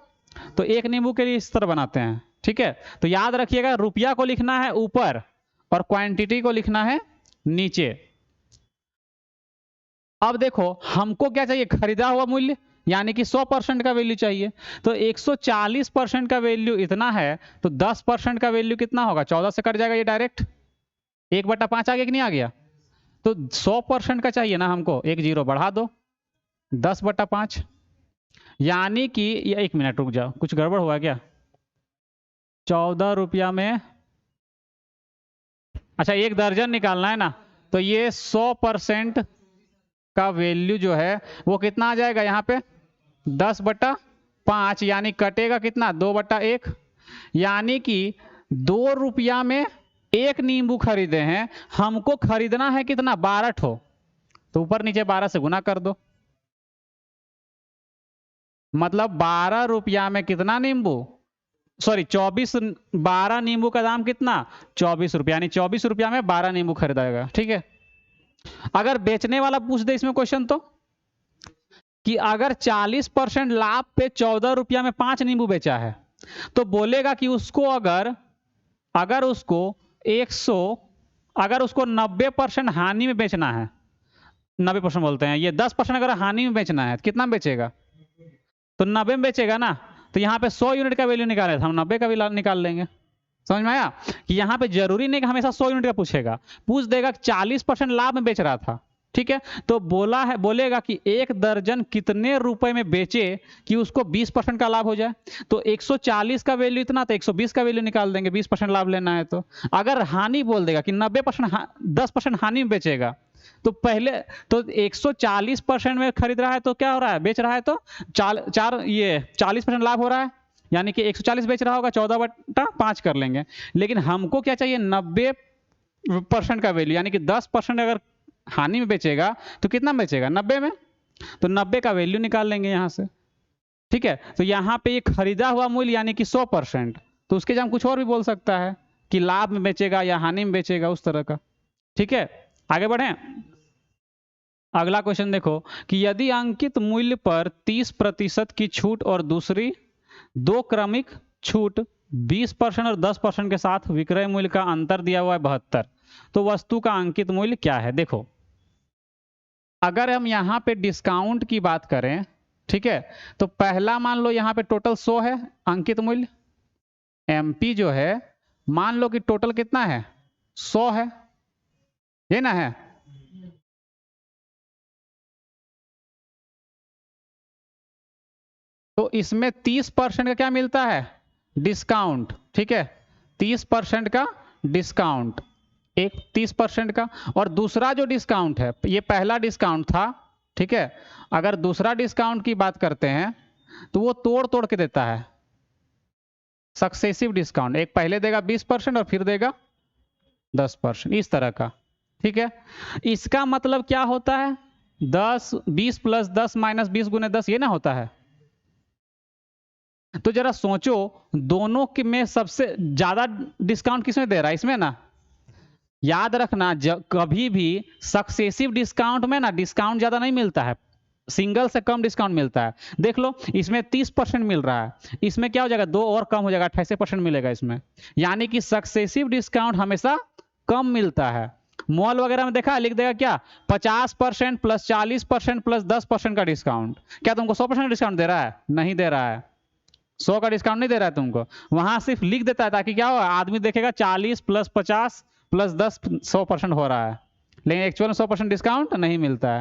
तो 1 नींबू के लिए इस तरह बनाते हैं, ठीक है। तो याद रखिएगा रुपया को लिखना है ऊपर और क्वांटिटी को लिखना है नीचे। अब देखो हमको क्या चाहिए, खरीदा हुआ मूल्य, यानी कि 100% का वैल्यू चाहिए। तो 140% का वैल्यू इतना है, तो 10% का वैल्यू कितना होगा, 14 से कट जाएगा ये डायरेक्ट, 1/5 आ गया कि नहीं आ गया। तो 100% का चाहिए ना हमको, 1 जीरो बढ़ा दो, 10/5, यानी कि ये 1 मिनट रुक जाओ, कुछ गड़बड़ हुआ क्या, 14 रुपया में, अच्छा 1 दर्जन निकालना है ना, तो ये 100% का वैल्यू जो है वो कितना आ जाएगा यहाँ पे 10/5, यानी कटेगा कितना 2/1, यानी कि 2 रुपया में 1 नींबू खरीदे हैं, हमको खरीदना है कितना 12 ठो, तो ऊपर नीचे 12 से गुना कर दो, मतलब 12 रुपया में कितना नींबू, सॉरी 24, 12 नींबू का दाम कितना 24 रुपया, यानी 24 रुपया में 12 नींबू खरीदाएगा, ठीक है। अगर बेचने वाला पूछ दे इसमें क्वेश्चन तो, कि अगर 40% लाभ पे 14 रुपया में 5 नींबू बेचा है, तो बोलेगा कि उसको अगर उसको अगर उसको 90% हानि में बेचना है, 90% बोलते हैं, ये 10% अगर हानि में बेचना है, कितना में बेचेगा? तो 90 में बेचेगा ना। तो यहाँ पे 100 यूनिट का वैल्यू निकाले तो हम 90 का भी निकाल लेंगे। समझ में आया कि यहाँ पे जरूरी नहीं कि हमेशा 100 यूनिट का पूछेगा, पूछ देगा 40% लाभ में बेच रहा था, ठीक है। तो बोलेगा कि 1 दर्जन कितने रुपए में बेचे कि उसको 20% का लाभ हो जाए। तो 140 का वैल्यू इतना, तो 120 का वैल्यू निकाल देंगे, 20% लाभ लेना है। तो अगर हानि बोल देगा कि 90% 10% हानि में बेचेगा, तो पहले तो 140% में खरीद रहा है तो क्या हो रहा है, बेच रहा है तो 40% लाभ हो रहा है, यानी कि 140 बेच रहा होगा, 14/5 कर लेंगे। लेकिन हमको क्या चाहिए, 90% का वैल्यू, यानी कि 10% अगर हानि में बेचेगा तो कितना बेचेगा, 90 में। तो 90 का वैल्यू निकाल लेंगे यहाँ से, ठीक है। तो यहाँ पे ये खरीदा हुआ मूल्य यानी कि 100%, तो उसके जगह कुछ और भी बोल सकता है कि लाभ में बेचेगा या हानि में बेचेगा, उस तरह का, ठीक है। आगे बढ़े। अगला क्वेश्चन देखो कि यदि अंकित मूल्य पर 30% की छूट और दूसरी दो क्रमिक छूट 20% और 10% के साथ विक्रय मूल्य का अंतर दिया हुआ है 72, तो वस्तु का अंकित मूल्य क्या है? देखो, अगर हम यहाँ पे डिस्काउंट की बात करें, ठीक है, तो पहला मान लो यहाँ पे टोटल 100 है अंकित मूल्य, एमपी जो है मान लो कि टोटल कितना है, 100 है, ये ना है। तो इसमें 30% का क्या मिलता है, डिस्काउंट, ठीक है, 30% का डिस्काउंट, एक 30% का। और दूसरा जो डिस्काउंट है, ये पहला डिस्काउंट था, ठीक है। अगर दूसरा डिस्काउंट की बात करते हैं तो वो तोड़ तोड़ के देता है, सक्सेसिव डिस्काउंट, एक पहले देगा 20% और फिर देगा 10%, इस तरह का, ठीक है। इसका मतलब क्या होता है, 20 प्लस 10 माइनस 20 गुने 10, ये ना होता है। तो जरा सोचो, दोनों में सबसे ज्यादा डिस्काउंट किसमें दे रहा है, इसमें ना। याद रखना, जब कभी भी सक्सेसिव डिस्काउंट में ना डिस्काउंट ज्यादा नहीं मिलता है, सिंगल से कम डिस्काउंट मिलता है। देख लो, इसमें 30% मिल रहा है, इसमें क्या हो जाएगा, 2 और कम हो जाएगा, 28% मिलेगा इसमें। यानी कि सक्सेसिव डिस्काउंट हमेशा कम मिलता है। मॉल वगैरह में देखा, लिख देगा क्या, 50% प्लस 40% प्लस 10% का डिस्काउंट। क्या तुमको 100% डिस्काउंट दे रहा है? नहीं दे रहा है, 100 का डिस्काउंट नहीं दे रहा है तुमको। वहां सिर्फ लिख देता है ताकि क्या हो, आदमी देखेगा 40 प्लस 50 प्लस 10 100% हो रहा है, लेकिन एक्चुअल में 100% डिस्काउंट नहीं मिलता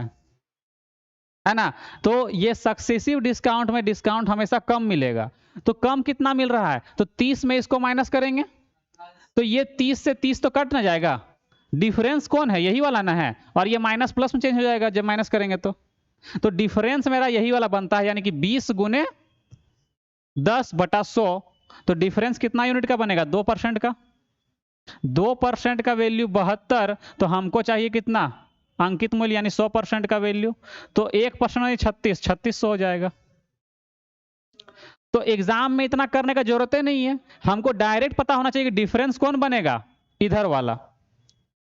है ना। तो ये सक्सेसिव डिस्काउंट में डिस्काउंट हमेशा कम मिलेगा। तो कम कितना मिल रहा है, तो 30 में इसको माइनस करेंगे, तो ये 30 से 30 तो कट ना जाएगा, डिफरेंस कौन है, यही वाला ना है, और ये माइनस प्लस में चेंज हो जाएगा जब माइनस करेंगे तो डिफरेंस मेरा यही वाला बनता है, यानी कि 20 गुने 10/100। तो डिफरेंस कितना यूनिट का बनेगा, 2% का। 2% का वैल्यू 72, तो हमको चाहिए कितना, अंकित मूल्य यानी 100% का वैल्यू। तो 1% 3600 हो जाएगा। तो एग्जाम में इतना करने का जरूरत ही नहीं है, हमको डायरेक्ट पता होना चाहिए कि डिफरेंस कौन बनेगा, इधर वाला,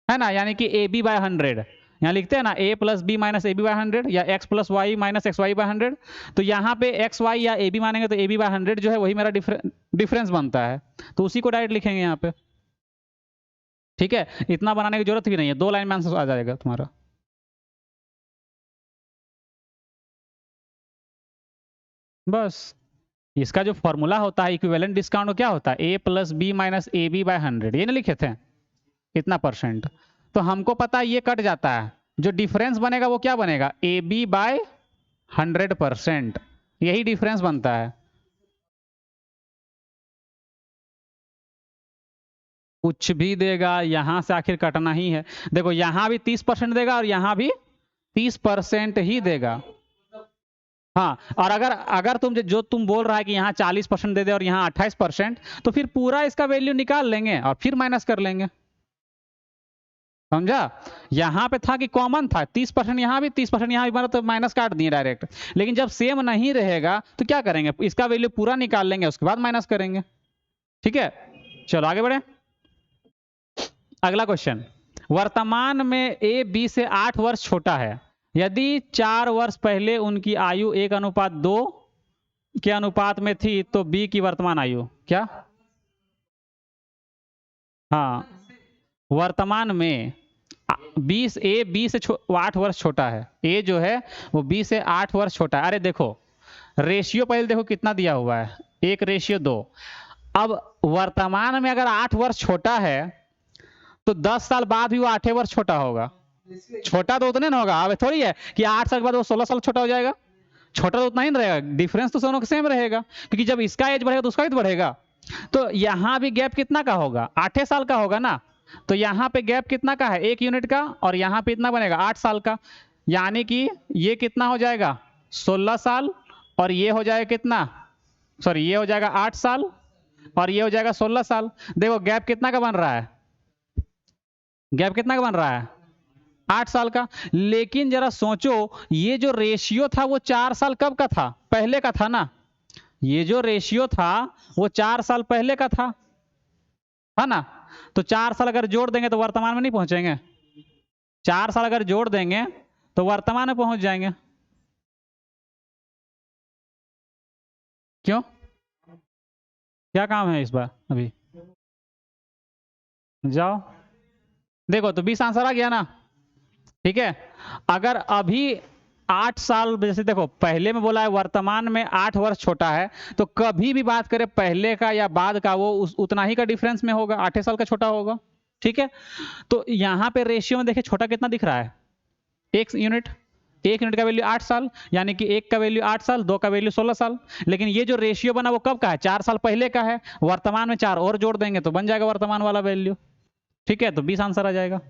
है ना, यानी कि ए बी बाय 100। यहाँ लिखते हैं ना, a plus B minus A B by 100 या x plus Y minus X Y by 100। तो यहाँ पे एक्स वाई या ए बी मानेंगे तो ए बी बाई 100 जो है वही मेरा डिफरेंस बनता है, तो उसी को डायरेक्ट लिखेंगे यहाँ पे, ठीक है। इतना बनाने की जरूरत भी नहीं है, 2 लाइन में आंसर आ जाएगा तुम्हारा। बस इसका जो फॉर्मूला होता है इक्विवेलेंट डिस्काउंट, क्या होता है, A plus B minus A B by 100, ये ना लिखे थे, इतना परसेंट। तो हमको पता है ये कट जाता है, जो डिफरेंस बनेगा वो क्या बनेगा, ए बी बाय 100%, यही डिफरेंस बनता है। कुछ भी देगा, यहां से आखिर कटना ही है। देखो यहां भी 30% देगा और यहां भी 30% ही देगा। हाँ, और अगर अगर तुम जो तुम बोल रहा है कि यहाँ 40% दे दे और यहाँ 28%, तो फिर पूरा इसका वैल्यू निकाल लेंगे और फिर माइनस कर लेंगे, समझा। यहाँ पे था कि कॉमन था, 30% यहाँ भी 30% यहाँ भी बना, तो माइनस काट दिए डायरेक्ट। लेकिन जब सेम नहीं रहेगा तो क्या करेंगे, इसका वैल्यू पूरा निकाल लेंगे, उसके बाद माइनस करेंगे, ठीक है। चलो आगे बढ़े। अगला क्वेश्चन, वर्तमान में ए बी से 8 वर्ष छोटा है, यदि 4 वर्ष पहले उनकी आयु 1:2 के अनुपात में थी, तो बी की वर्तमान आयु क्या। हाँ, वर्तमान में 20 से 8 वर्ष छोटा है। ए जो है वो 20 से 8 वर्ष छोटा है। अरे देखो रेशियो पहले देखो कितना दिया हुआ है, 1:2। अब वर्तमान में अगर 8 वर्ष छोटा है तो 10 साल बाद भी वो 8 वर्ष छोटा होगा। छोटा तो उतने ना होगा। अब थोड़ी है कि 8 साल के बाद वो 16 साल छोटा हो जाएगा। छोटा तो उतना ही रहेगा, डिफरेंस तो दोनों का सेम रहेगा, क्योंकि जब इसका एज बढ़ेगा तो उसका भी तो बढ़ेगा। तो यहाँ भी गैप कितना का होगा, 8 साल का होगा ना। तो यहाँ पे गैप कितना का है, 1 यूनिट का, और यहाँ पे इतना बनेगा 8 साल का। यानी कि ये कितना हो जाएगा 16 साल, और ये हो जाएगा कितना, सॉरी ये हो जाएगा 8 साल, और ये हो जाएगा 16 साल। देखो गैप कितना का बन रहा है, गैप कितना का बन रहा है 8 साल का। लेकिन जरा सोचो ये जो रेशियो था वो 4 साल कब का था, पहले का था ना। ये जो रेशियो था वो 4 साल पहले का था, है ना। तो 4 साल अगर जोड़ देंगे तो वर्तमान में नहीं पहुंचेंगे। 4 साल अगर जोड़ देंगे तो वर्तमान में पहुंच जाएंगे। क्यों, क्या काम है इस बार अभी, जाओ देखो तो 20 आंसर आ गया ना। ठीक है, अगर अभी 8 साल, जैसे देखो पहले में बोला है वर्तमान में 8 वर्ष छोटा है, तो कभी भी बात करें पहले का या बाद का वो उतना ही का डिफरेंस में होगा, 8 साल का छोटा होगा। ठीक है, तो यहाँ पे रेशियो में देखिए छोटा कितना दिख रहा है, 1 यूनिट। 1 यूनिट का वैल्यू 8 साल, यानी कि 1 का वैल्यू 8 साल, 2 का वैल्यू 16 साल। लेकिन ये जो रेशियो बना वो कब का है, 4 साल पहले का है। वर्तमान में 4 और जोड़ देंगे तो बन जाएगा वर्तमान वाला वैल्यू। ठीक है, तो 20 आंसर आ जाएगा।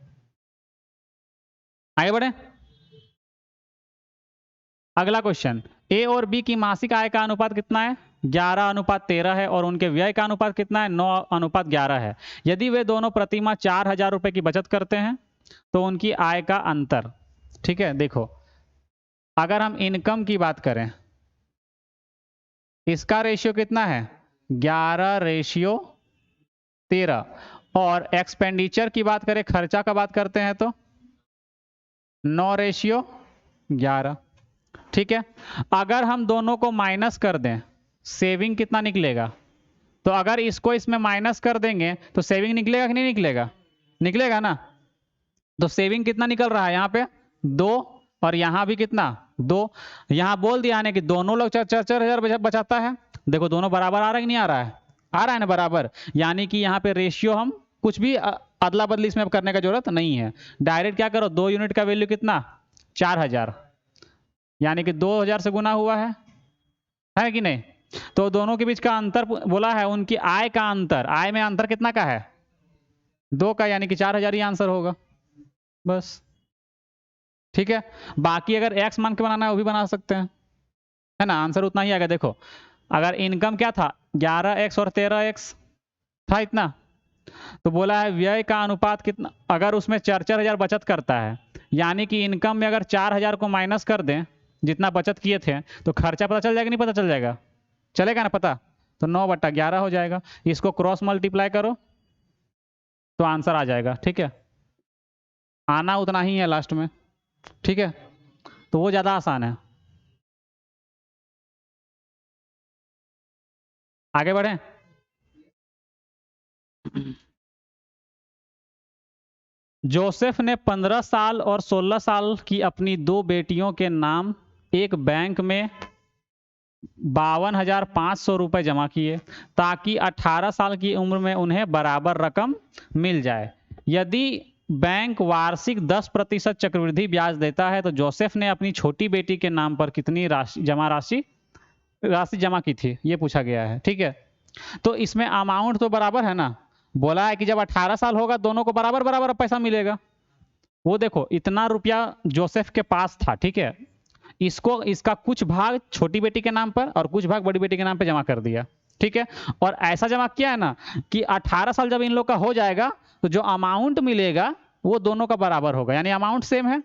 आगे बढ़े, अगला क्वेश्चन, ए और बी की मासिक आय का अनुपात कितना है, 11:13 है, और उनके व्यय का अनुपात कितना है, 9:11 है। यदि वे दोनों प्रतिमाह 4,000 रुपए की बचत करते हैं तो उनकी आय का अंतर। ठीक है, देखो अगर हम इनकम की बात करें, इसका रेशियो कितना है 11:13, और एक्सपेंडिचर की बात करें, खर्चा का बात करते हैं तो 9:11। ठीक है, अगर हम दोनों को माइनस कर दें, सेविंग कितना निकलेगा, तो अगर इसको इसमें माइनस कर देंगे तो सेविंग निकलेगा कि नहीं निकलेगा, निकलेगा ना। तो सेविंग कितना निकल रहा है यहाँ पे 2, और यहाँ भी कितना 2। यहाँ बोल दिया है कि दोनों लोग 4,000 बचाता है। देखो दोनों बराबर आ रहा है कि नहीं आ रहा है, आ रहा है ना बराबर। यानी कि यहाँ पे रेशियो हम कुछ भी अदला बदली इसमें करने का जरूरत नहीं है, डायरेक्ट क्या करो, 2 यूनिट का वैल्यू कितना 4,000, यानी कि 2,000 से गुना हुआ है कि नहीं। तो दोनों के बीच का अंतर बोला है, उनकी आय का अंतर, आय में अंतर कितना का है 2 का, यानी कि 4,000 ही आंसर होगा बस। ठीक है, बाकी अगर x मान के बनाना है वो भी बना सकते हैं, है ना, आंसर उतना ही आएगा। देखो अगर इनकम क्या था 11x और 13x था इतना, तो बोला है व्यय का अनुपात कितना, अगर उसमें 4,000 बचत करता है, यानी कि इनकम में अगर 4,000 को माइनस कर दें जितना बचत किए थे, तो खर्चा पता चल जाएगा नहीं, पता चल जाएगा, चलेगा ना पता। तो 9/11 हो जाएगा, इसको क्रॉस मल्टीप्लाई करो तो आंसर आ जाएगा। ठीक है, आना उतना ही है लास्ट में। ठीक है, तो वो ज्यादा आसान है। आगे बढ़े, जोसेफ ने 15 साल और 16 साल की अपनी 2 बेटियों के नाम एक बैंक में 52,500 रुपए जमा किए, ताकि 18 साल की उम्र में उन्हें बराबर रकम मिल जाए। यदि बैंक वार्षिक 10% चक्रवृद्धि ब्याज देता है तो जोसेफ ने अपनी छोटी बेटी के नाम पर कितनी राशि जमा की थी, ये पूछा गया है। ठीक है, तो इसमें अमाउंट तो बराबर है ना, बोला है कि जब 18 साल होगा दोनों को बराबर बराबर पैसा मिलेगा। वो देखो इतना रुपया जोसेफ के पास था, ठीक है, इसको इसका कुछ भाग छोटी बेटी के नाम पर और कुछ भाग बड़ी बेटी के नाम पर जमा कर दिया। ठीक है, और ऐसा जमा किया है ना कि 18 साल जब इन लोग का हो जाएगा तो जो अमाउंट मिलेगा वो दोनों का बराबर होगा, यानी अमाउंट सेम है।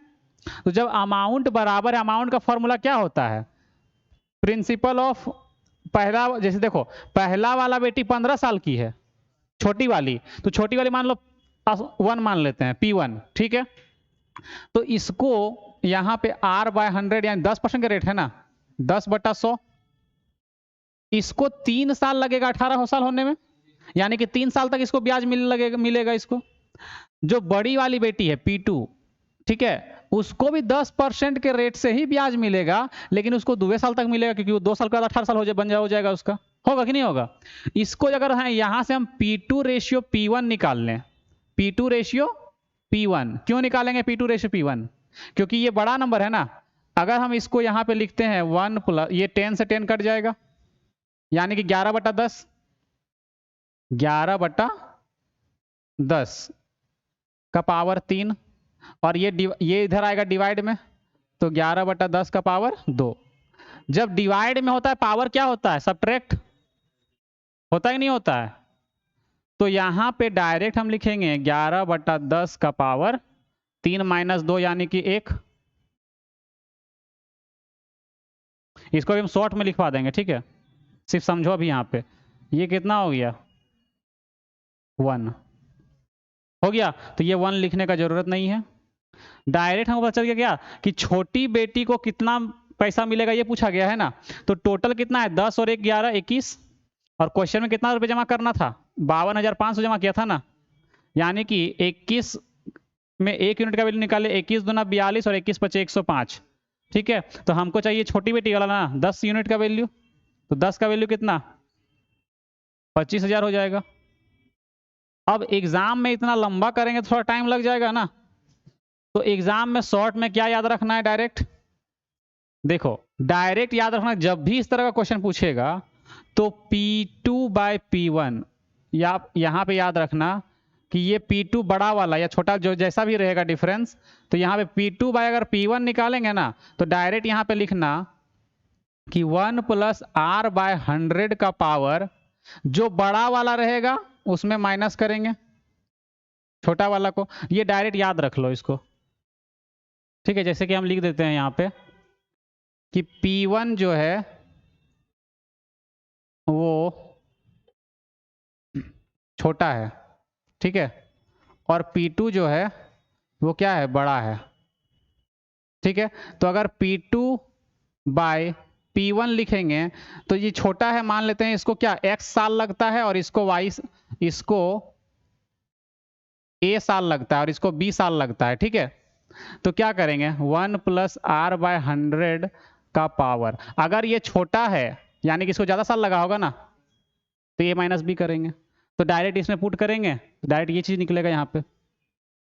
तो जब अमाउंट बराबर है, अमाउंट का फॉर्मूला क्या होता है, प्रिंसिपल ऑफ पहला, जैसे देखो पहला वाला बेटी 15 साल की है छोटी वाली, तो छोटी वाली मान लो 1 मान लेते हैं P1। ठीक है, तो इसको यहां पे R/100 यानी 10% का रेट है ना, 10/100, इसको 3 साल लगेगा 18 साल होने में, यानी कि 3 साल तक इसको ब्याज मिलेगा इसको। जो बड़ी वाली बेटी है P2, ठीक है, उसको भी 10% के रेट से ही ब्याज मिलेगा, लेकिन उसको 2 साल तक मिलेगा, क्योंकि वो 2 साल के बाद 18 साल हो जाएगा उसका। होगा कि नहीं होगा? इसको अगर है यहां से हम P2 रेशियो P1 निकाल लें, P2 रेशियो P1, क्यों निकालेंगे P2 रेशियो P1? क्योंकि ये बड़ा नंबर है ना। अगर हम इसको यहाँ पे लिखते हैं 1 प्लस, ये 10 से 10 कट जाएगा, यानी कि 11/10, 11/10 का पावर 3, और ये इधर आएगा डिवाइड में, तो 11/10 का पावर 2। जब डिवाइड में होता है पावर क्या होता है? सब्ट्रैक्ट होता है कि नहीं होता है? तो यहां पे डायरेक्ट हम लिखेंगे 11/10 का पावर 3 - 2 यानी कि 1। इसको भी हम शॉर्ट में लिखवा देंगे, ठीक है, सिर्फ समझो अभी यहाँ पे। ये कितना हो गया? 1 हो गया। तो ये 1 लिखने का जरूरत नहीं है, डायरेक्ट हमको पता चल गया क्या कि छोटी बेटी को कितना पैसा मिलेगा, ये पूछा गया है ना। तो टोटल कितना है? 10 और 1 11 21, और क्वेश्चन में कितना रुपए जमा करना था? 52,500 जमा किया था ना, यानी कि 21 में 1 यूनिट का वैल्यू निकाले, 21 दूना 42 और 21 पचे 105, ठीक है। तो हमको चाहिए छोटी बेटी वाला ना 10 यूनिट का वैल्यू, तो 10 का वैल्यू कितना? 25,000 हो जाएगा। अब एग्जाम में इतना लंबा करेंगे तो थोड़ा टाइम लग जाएगा ना, तो एग्जाम में शॉर्ट में क्या याद रखना है? डायरेक्ट देखो, डायरेक्ट याद रखना, जब भी इस तरह का क्वेश्चन पूछेगा तो P2/P1, या यहां पे याद रखना कि ये P2 बड़ा वाला या छोटा जो जैसा भी रहेगा डिफरेंस, तो यहाँ पे P2 बाय अगर P1 निकालेंगे ना, तो डायरेक्ट यहाँ पे लिखना कि 1 + R/100 का पावर, जो बड़ा वाला रहेगा उसमें माइनस करेंगे छोटा वाला को। ये डायरेक्ट याद रख लो इसको, ठीक है। जैसे कि हम लिख देते हैं यहाँ पे कि P1 जो है वो छोटा है, ठीक है, और P2 जो है वो क्या है? बड़ा है, ठीक है। तो अगर P2/P1 लिखेंगे तो ये छोटा है, मान लेते हैं इसको क्या x साल लगता है, और इसको a साल लगता है, और इसको b साल लगता है, ठीक है। तो क्या करेंगे? 1 + R/100 का पावर, अगर ये छोटा है यानी कि इसको ज्यादा साल लगा होगा ना, तो ये माइनस b करेंगे, तो डायरेक्ट इसमें पुट करेंगे, डायरेक्ट ये चीज निकलेगा यहाँ पे,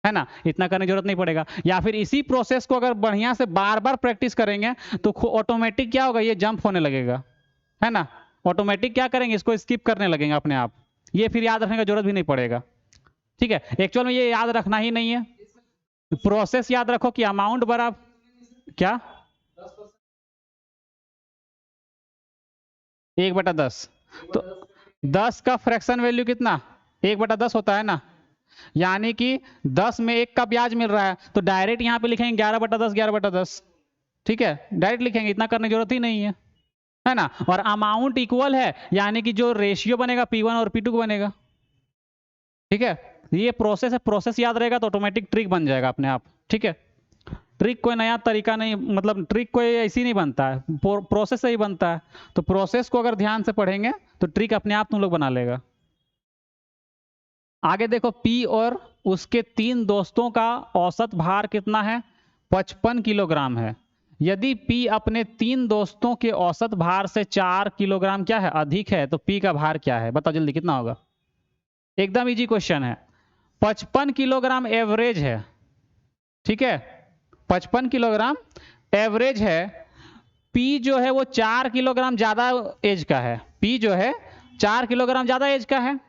है ना। इतना करने की जरूरत नहीं पड़ेगा। या फिर इसी प्रोसेस को अगर बढ़िया से बार बार प्रैक्टिस करेंगे तो ऑटोमेटिक क्या होगा? ये जंप होने लगेगा, है ना। ऑटोमेटिक क्या करेंगे? इसको स्किप करने लगेंगे अपने आप, ये फिर याद रखने का जरूरत भी नहीं पड़ेगा, ठीक है। एक्चुअल में ये याद रखना ही नहीं है, प्रोसेस याद रखो कि अमाउंट बराबर क्या? 1/10, तो 10 का फ्रैक्शन वैल्यू कितना? 1/10 होता है ना, यानी कि 10 में 1 का ब्याज मिल रहा है, तो डायरेक्ट यहाँ पे लिखेंगे 11/10, 11/10, ठीक है, डायरेक्ट लिखेंगे, इतना करने की जरूरत ही नहीं है ना। और अमाउंट इक्वल है, यानी कि जो रेशियो बनेगा P1 और P2 को बनेगा, ठीक है। ये प्रोसेस है, प्रोसेस याद रहेगा तो ऑटोमेटिक ट्रिक बन जाएगा अपने आप, ठीक है। ट्रिक कोई नया तरीका नहीं, मतलब ट्रिक कोई ऐसी नहीं बनता है, प्रोसेस से ही बनता है। तो प्रोसेस को अगर ध्यान से पढ़ेंगे तो ट्रिक अपने आप तुम लोग बना लेगा। आगे देखो, P और उसके 3 दोस्तों का औसत भार कितना है? 55 किलोग्राम है। यदि P अपने 3 दोस्तों के औसत भार से 4 किलोग्राम क्या है? अधिक है, तो P का भार क्या है? बताओ जल्दी, कितना होगा? एकदम इजी क्वेश्चन है। 55 किलोग्राम एवरेज है, ठीक है, 55 किलोग्राम एवरेज है। P जो है वो 4 किलोग्राम ज्यादा एज का है, P जो है 4 किलोग्राम ज्यादा एज का है,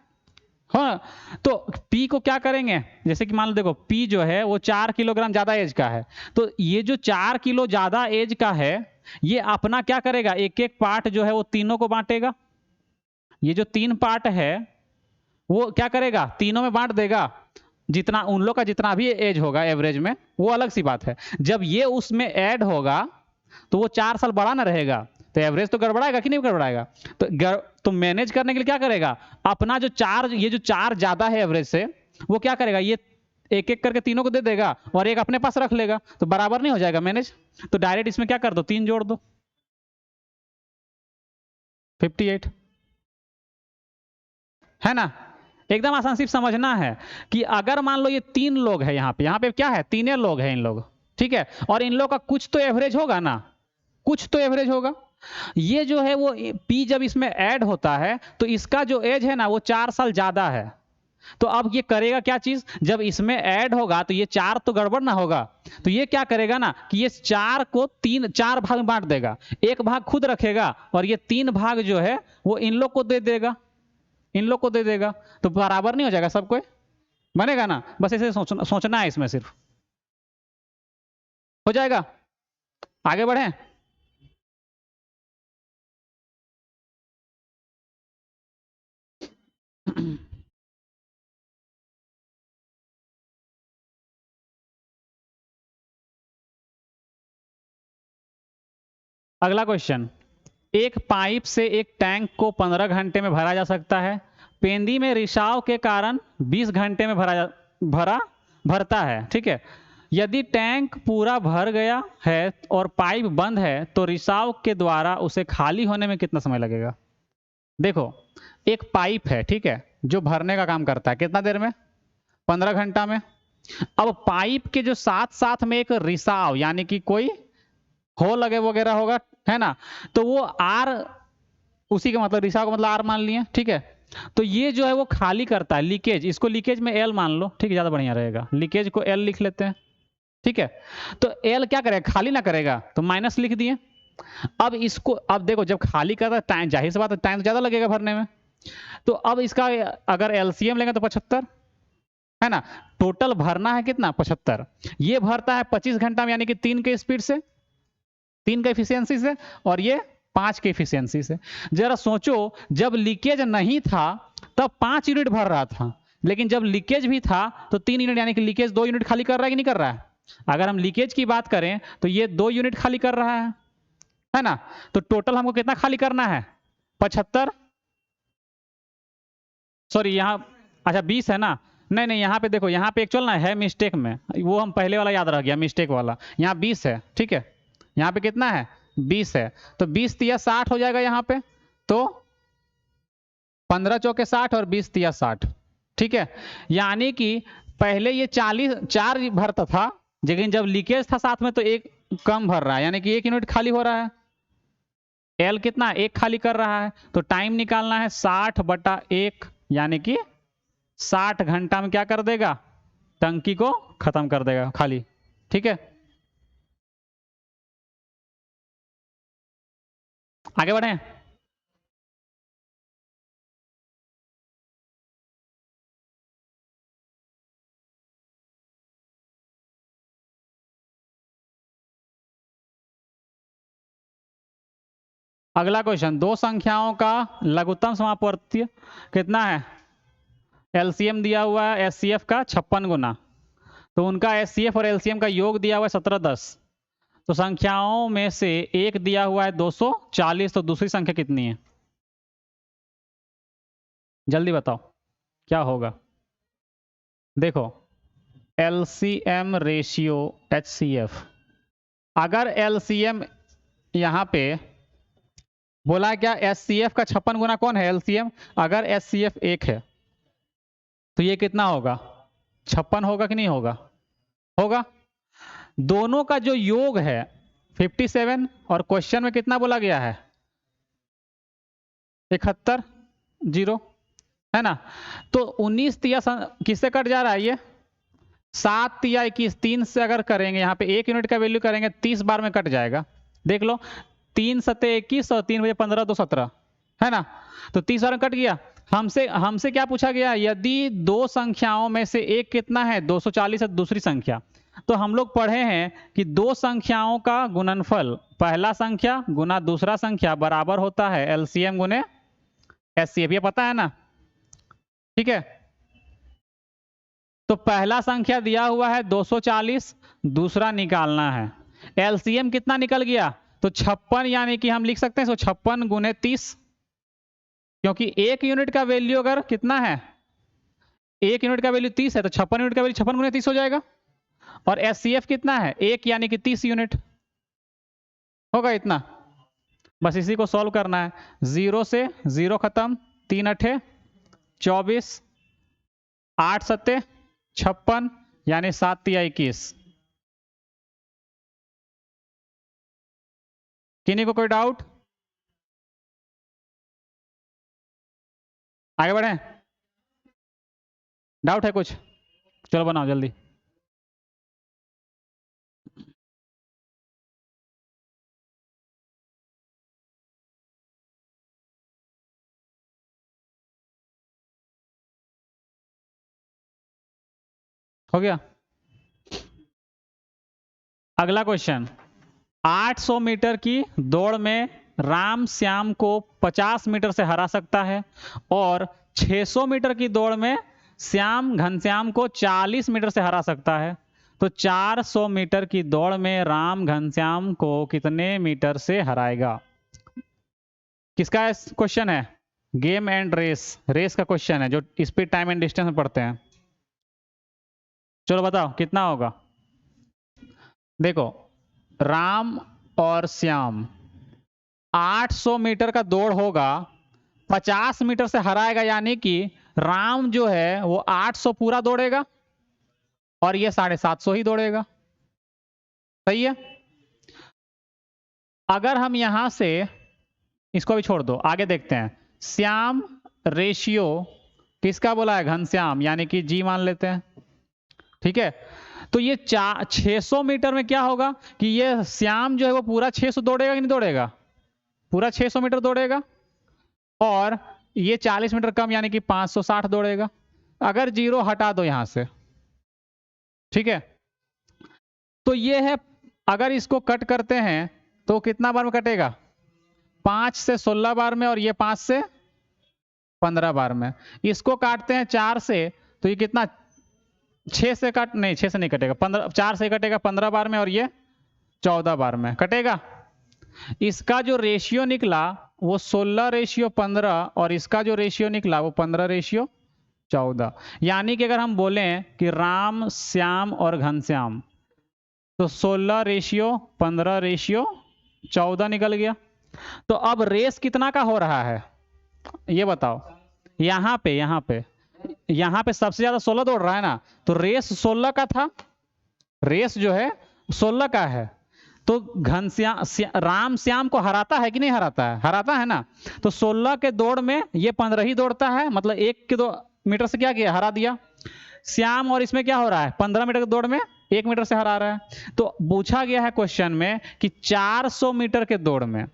हाँ। तो P को क्या करेंगे? जैसे कि मान लो, देखो P जो है वो 4 किलोग्राम ज्यादा एज का है, तो ये जो 4 किलो ज्यादा एज का है, ये अपना क्या करेगा? एक एक पार्ट जो है वो तीनों को बांटेगा। ये जो 3 पार्ट है वो क्या करेगा? तीनों में बांट देगा, जितना उन लोग का जितना भी एज होगा एवरेज में, वो अलग सी बात है। जब ये उसमें ऐड होगा तो वो 4 साल बड़ा ना रहेगा, तो एवरेज तो गड़बड़ाएगा कि नहीं गड़बड़ाएगा? तो मैनेज करने के लिए क्या करेगा? अपना जो 4, ये जो 4 ज्यादा है एवरेज से, वो क्या करेगा? ये एक एक करके तीनों को दे देगा और एक अपने पास रख लेगा, तो बराबर नहीं हो जाएगा मैनेज? तो डायरेक्ट इसमें क्या कर दो? 3 जोड़ दो, 58, है ना। एकदम आसान, सिर्फ समझना है कि अगर मान लो ये 3 लोग हैं यहाँ पे क्या है, 3 लोग हैं इन लोग, ठीक है, और इन लोग का कुछ तो एवरेज होगा ना, कुछ तो एवरेज होगा। ये जो है वो P जब इसमें ऐड होता है तो इसका जो एज है ना वो 4 साल ज्यादा है। तो अब ये करेगा क्या चीज, जब इसमें ऐड होगा तो ये 4 तो गड़बड़ ना होगा, तो ये क्या करेगा ना कि ये 4 को 4 भाग में बांट देगा, एक भाग खुद रखेगा और ये 3 भाग जो है वो इन लोग को दे देगा, इन लोग को दे देगा, तो बराबर नहीं हो जाएगा, सबको बनेगा ना। बस ऐसे सोचना है, इसमें सिर्फ हो जाएगा। आगे बढ़े। अगला क्वेश्चन, एक पाइप से एक टैंक को 15 घंटे में भरा जा सकता है। पेंदी में रिसाव के कारण 20 घंटे में भरता है, ठीक है। यदि टैंक पूरा भर गया है और पाइप बंद है तो रिसाव के द्वारा उसे खाली होने में कितना समय लगेगा। देखो, एक पाइप है, ठीक है, जो भरने का काम करता है, कितना देर में, 15 घंटा में। अब पाइप के जो साथ साथ में एक रिसाव यानी कि कोई हो लगे वगैरह होगा, है ना, तो वो आर, उसी का मतलब रिसाव का मतलब आर मान लिए, ठीक है। तो ये जो है वो खाली करता है, लीकेज, इसको लीकेज में एल मान लो, ठीक है, ज्यादा बढ़िया रहेगा, लीकेज को एल लिख लेते हैं, ठीक है। तो एल क्या करेगा, खाली ना करेगा, तो माइनस लिख दिए। अब इसको, अब देखो, जब खाली करता है टाइम, जाहिर सी बात है टाइम तो ज्यादा लगेगा भरने में, तो अब इसका अगर एलसीएम लेंगे तो 75, है ना। टोटल भरना है कितना, 75। ये भरता है 25 घंटा में, यानी कि 3 के स्पीड से, 3 का एफिशिएंसी से, और ये 5 के एफिशिएंसी से। जरा सोचो, जब लीकेज नहीं था तब 5 यूनिट भर रहा था, लेकिन जब लीकेज भी था तो 3 यूनिट, यानी कि लीकेज 2 यूनिट खाली कर रहा है कि नहीं कर रहा है। अगर हम लीकेज की बात करें तो ये 2 यूनिट खाली कर रहा है ना। तो टोटल हमको कितना खाली करना है, 75, सॉरी यहाँ, अच्छा 20 है ना, नहीं नहीं, यहाँ पे देखो, यहाँ पे एक्चुअल ना है मिस्टेक में, वो हम पहले वाला याद रह गया, मिस्टेक वाला, यहाँ 20 है, ठीक है, यहाँ पे कितना है, 20 है, तो 20 तिया 60 हो जाएगा यहाँ पे, तो 15 चौके 60 और 20 तिया 60, ठीक है। यानी कि पहले ये 4 भरता था, लेकिन जब लीकेज था साथ में तो एक कम भर रहा है, यानी कि 1 यूनिट खाली हो रहा है। एल कितना, 1 खाली कर रहा है, तो टाइम निकालना है 60/1, यानी कि 60 घंटा में क्या कर देगा, टंकी को खत्म कर देगा खाली, ठीक है। आगे बढ़े। अगला क्वेश्चन, दो संख्याओं का लघुत्तम समापवर्तीय कितना है, एलसीएम दिया हुआ है एचसीएफ का 56 गुना, तो उनका एचसीएफ और एलसीएम का योग दिया हुआ है 1710, तो संख्याओं में से एक दिया हुआ है 240, तो दूसरी संख्या कितनी है, जल्दी बताओ क्या होगा। देखो, एलसीएम रेशियो एचसीएफ, अगर एलसीएम यहां पे बोला क्या, एचसीएफ का 56 गुना कौन है, एलसीएम, अगर एचसीएफ 1 है तो ये कितना होगा, 56 होगा कि नहीं होगा, होगा। दोनों का जो योग है 57, और क्वेश्चन में कितना बोला गया है, 71, 0, है ना। तो 19 तिया किससे कट जा रहा है, ये 7 तिया 21, 3 से अगर करेंगे यहाँ पे 1 यूनिट का वैल्यू करेंगे 30 बार में कट जाएगा, देख लो, 3 सत्ते 21 और 3 बजे 15 तो 17, है ना, तो 30 बार में कट गया। हमसे हमसे क्या पूछा गया, यदि दो संख्याओं में से एक कितना है 240 है दूसरी संख्या, तो हम लोग पढ़े हैं कि दो संख्याओं का गुणनफल, पहला संख्या गुना दूसरा संख्या बराबर होता है एलसीएम गुने एचसीएफ, ये पता है ना, ठीक है। तो पहला संख्या दिया हुआ है 240, दूसरा निकालना है, एलसीएम कितना निकल गया, तो 56, यानी कि हम लिख सकते हैं 56 गुने 30, क्योंकि 1 यूनिट का वैल्यू अगर कितना है, 1 यूनिट का वैल्यू 30 है, तो 56 यूनिट का वैल्यू 56 गुने 30 हो जाएगा। और एचसीएफ कितना है, 1, यानी कि 30 यूनिट होगा इतना। बस इसी को सॉल्व करना है, 0 से 0 खत्म, 3 अठे 24, 8 सत्ते 56 यानी 7 तिया 21। किन्हीं को कोई डाउट? आगे बढ़े? डाउट है कुछ? चलो बनाओ जल्दी। हो गया? अगला क्वेश्चन, 800 मीटर की दौड़ में राम श्याम को 50 मीटर से हरा सकता है और 600 मीटर की दौड़ में श्याम घनश्याम को 40 मीटर से हरा सकता है। तो 400 मीटर की दौड़ में राम घनश्याम को कितने मीटर से हराएगा? किसका क्वेश्चन है? गेम एंड रेस, रेस का क्वेश्चन है जो स्पीड टाइम एंड डिस्टेंस में पढ़ते हैं। चलो बताओ कितना होगा। देखो, राम और श्याम 800 मीटर का दौड़ होगा, 50 मीटर से हराएगा, यानी कि राम जो है वो 800 पूरा दौड़ेगा और ये 750 ही दौड़ेगा। सही है? अगर हम यहां से इसको भी छोड़ दो, आगे देखते हैं। श्याम रेशियो किसका बोला है? घनश्याम, यानी कि जी मान लेते हैं। ठीक है, तो ये 600 मीटर में क्या होगा कि ये श्याम जो है वो पूरा 600 दौड़ेगा कि नहीं दौड़ेगा? पूरा 600 मीटर दौड़ेगा और ये 40 मीटर कम यानी कि 560 दौड़ेगा। अगर जीरो हटा दो यहां से, ठीक है, तो ये है, अगर इसको कट करते हैं तो कितना बार में कटेगा? 5 से 16 बार में और ये 5 से 15 बार में। इसको काटते हैं 4 से तो ये कितना? 6 से कट नहीं, 6 से नहीं कटेगा, 15, 4 से कटेगा 15 बार में और ये 14 बार में कटेगा। इसका जो रेशियो निकला वो 16:15 और इसका जो रेशियो निकला वो 15:14। यानी कि अगर हम बोलें कि राम श्याम और घनश्याम तो 16:15:14 निकल गया। तो अब रेस कितना का हो रहा है ये बताओ। यहां पे सबसे ज्यादा 16 दौड़ रहा है ना, तो रेस 16 का था, रेस जो है 16 का है। तो घनश्याम राम श्याम को हराता है कि नहीं हराता है? हराता है ना। तो 16 के दौड़ में ये 15 ही दौड़ता है, मतलब 1 के 2 मीटर से क्या किया? हरा दिया। श्याम और इसमें क्या हो रहा है? 15 मीटर की दौड़ में 1 मीटर से हरा रहा है। तो पूछा गया है क्वेश्चन में कि 400 मीटर के दौड़ में,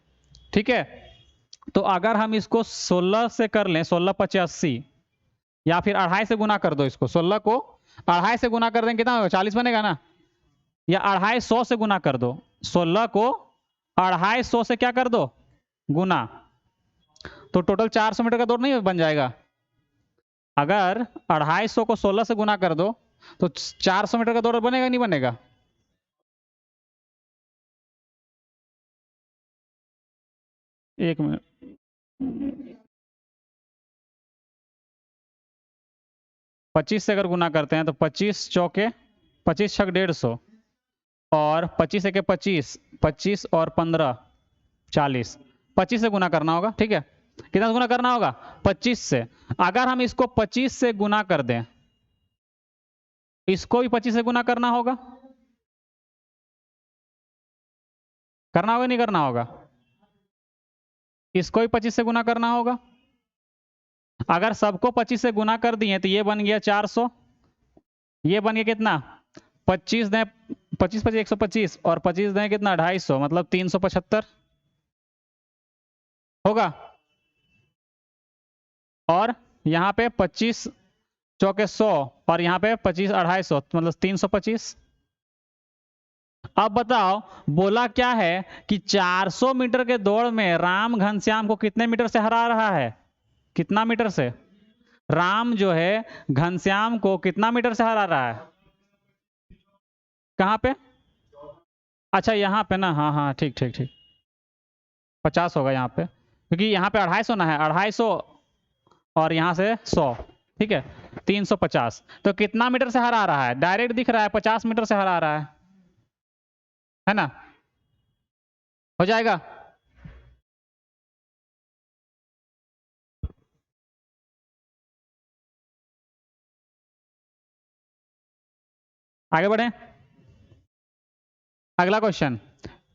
ठीक है, तो अगर हम इसको 16 से कर लें, 16×5 = 80, या फिर 2.5 से गुना कर दो इसको, 16 को 2.5 से गुना कर देंगे कितना होगा? 40 बनेगा ना, या 250 से गुना कर दो, 16 को 250 से क्या कर दो? गुना, तो टोटल 400 मीटर का दौड़ नहीं बन जाएगा? अगर 250 को 16 से गुना कर दो तो 400 मीटर का दौड़ बनेगा नहीं बनेगा? एक मिनट, 25 से अगर गुना करते हैं तो 25 चौके 25 छक 150 और 25 एके 25, 25 और 15 40, 25 से गुना करना होगा। ठीक है, कितना गुना करना होगा? 25 से। अगर हम इसको 25 से गुना कर दें, इसको भी 25 से गुना करना होगा, करना होगा नहीं करना होगा? इसको भी 25 से गुना करना होगा। अगर सबको 25 से गुना कर दिए तो ये बन गया 400, ये बन गया कितना? 25 दें 25 25 125 और 25 दें कितना? 250, मतलब 375 होगा। और यहाँ पे 25 चौके 100 और यहाँ पे 25 250, मतलब 325। अब बताओ, बोला क्या है कि 400 मीटर के दौड़ में राम घनश्याम को कितने मीटर से हरा रहा है? कितना मीटर से? राम जो है घनश्याम को कितना मीटर से हरा रहा है? कहाँ पे? अच्छा यहाँ पे ना, हाँ हाँ ठीक ठीक ठीक, 50 होगा यहाँ पे, क्योंकि यहाँ पे 250 ना है, 250 और यहाँ से 100, ठीक है, 350। तो कितना मीटर से हरा रहा है? डायरेक्ट दिख रहा है 50 मीटर से हरा रहा है ना? हो जाएगा। आगे बढ़े। अगला क्वेश्चन,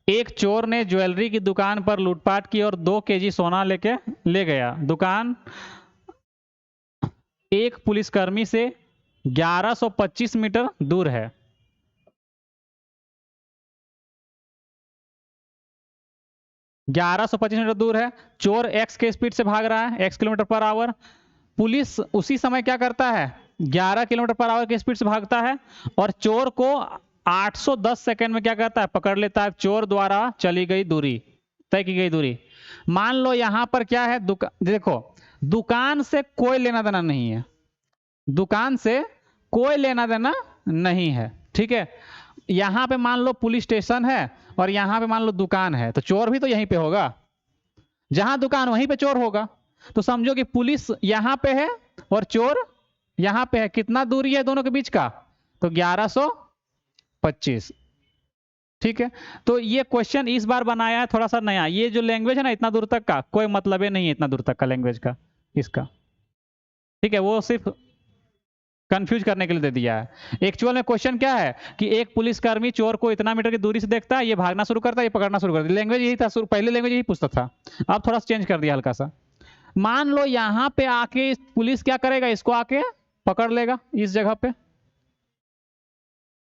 एक चोर ने ज्वेलरी की दुकान पर लूटपाट की और 2 केजी सोना लेके ले गया। दुकान एक पुलिसकर्मी से 1125 मीटर दूर है। 1125 मीटर दूर है। चोर एक्स के स्पीड से भाग रहा है, x kilometre per hour. Police उसी समय क्या करता है, 11 किलोमीटर पर आवर की स्पीड से भागता है और चोर को 810 सेकंड में क्या करता है, पकड़ लेता है। चोर द्वारा चली गई दूरी, तय की गई दूरी। मान लो यहां पर क्या है, देखो दुकान से कोई लेना देना नहीं है, दुकान से कोई लेना देना नहीं है, ठीक है। यहां पे मान लो पुलिस स्टेशन है और यहां पे मान लो दुकान है, तो चोर भी तो यहीं पे होगा, जहां दुकान वहीं पे चोर होगा। तो समझो कि पुलिस यहां पे है और चोर यहां पे है। कितना दूरी है दोनों के बीच का, तो 1125, ठीक है। तो ये क्वेश्चन इस बार बनाया है थोड़ा सा नया। ये जो लैंग्वेज है ना, इतना दूर तक का कोई मतलब ही नहीं है, इतना दूर तक का लैंग्वेज का इसका, ठीक है। वो सिर्फ कंफ्यूज करने के लिए दे दिया है। एक्चुअल में क्वेश्चन क्या है कि एक पुलिसकर्मी चोर को इतना मीटर की दूरी से देखता है, ये भागना शुरू करता है, ये पकड़ना शुरू करता है। लैंग्वेज यही था, पहले लैंग्वेज यही पूछता था, अब थोड़ा सा चेंज कर दिया हल्का सा। मान लो यहां पे आके पुलिस क्या करेगा, इसको आके पकड़ लेगा इस जगह पे।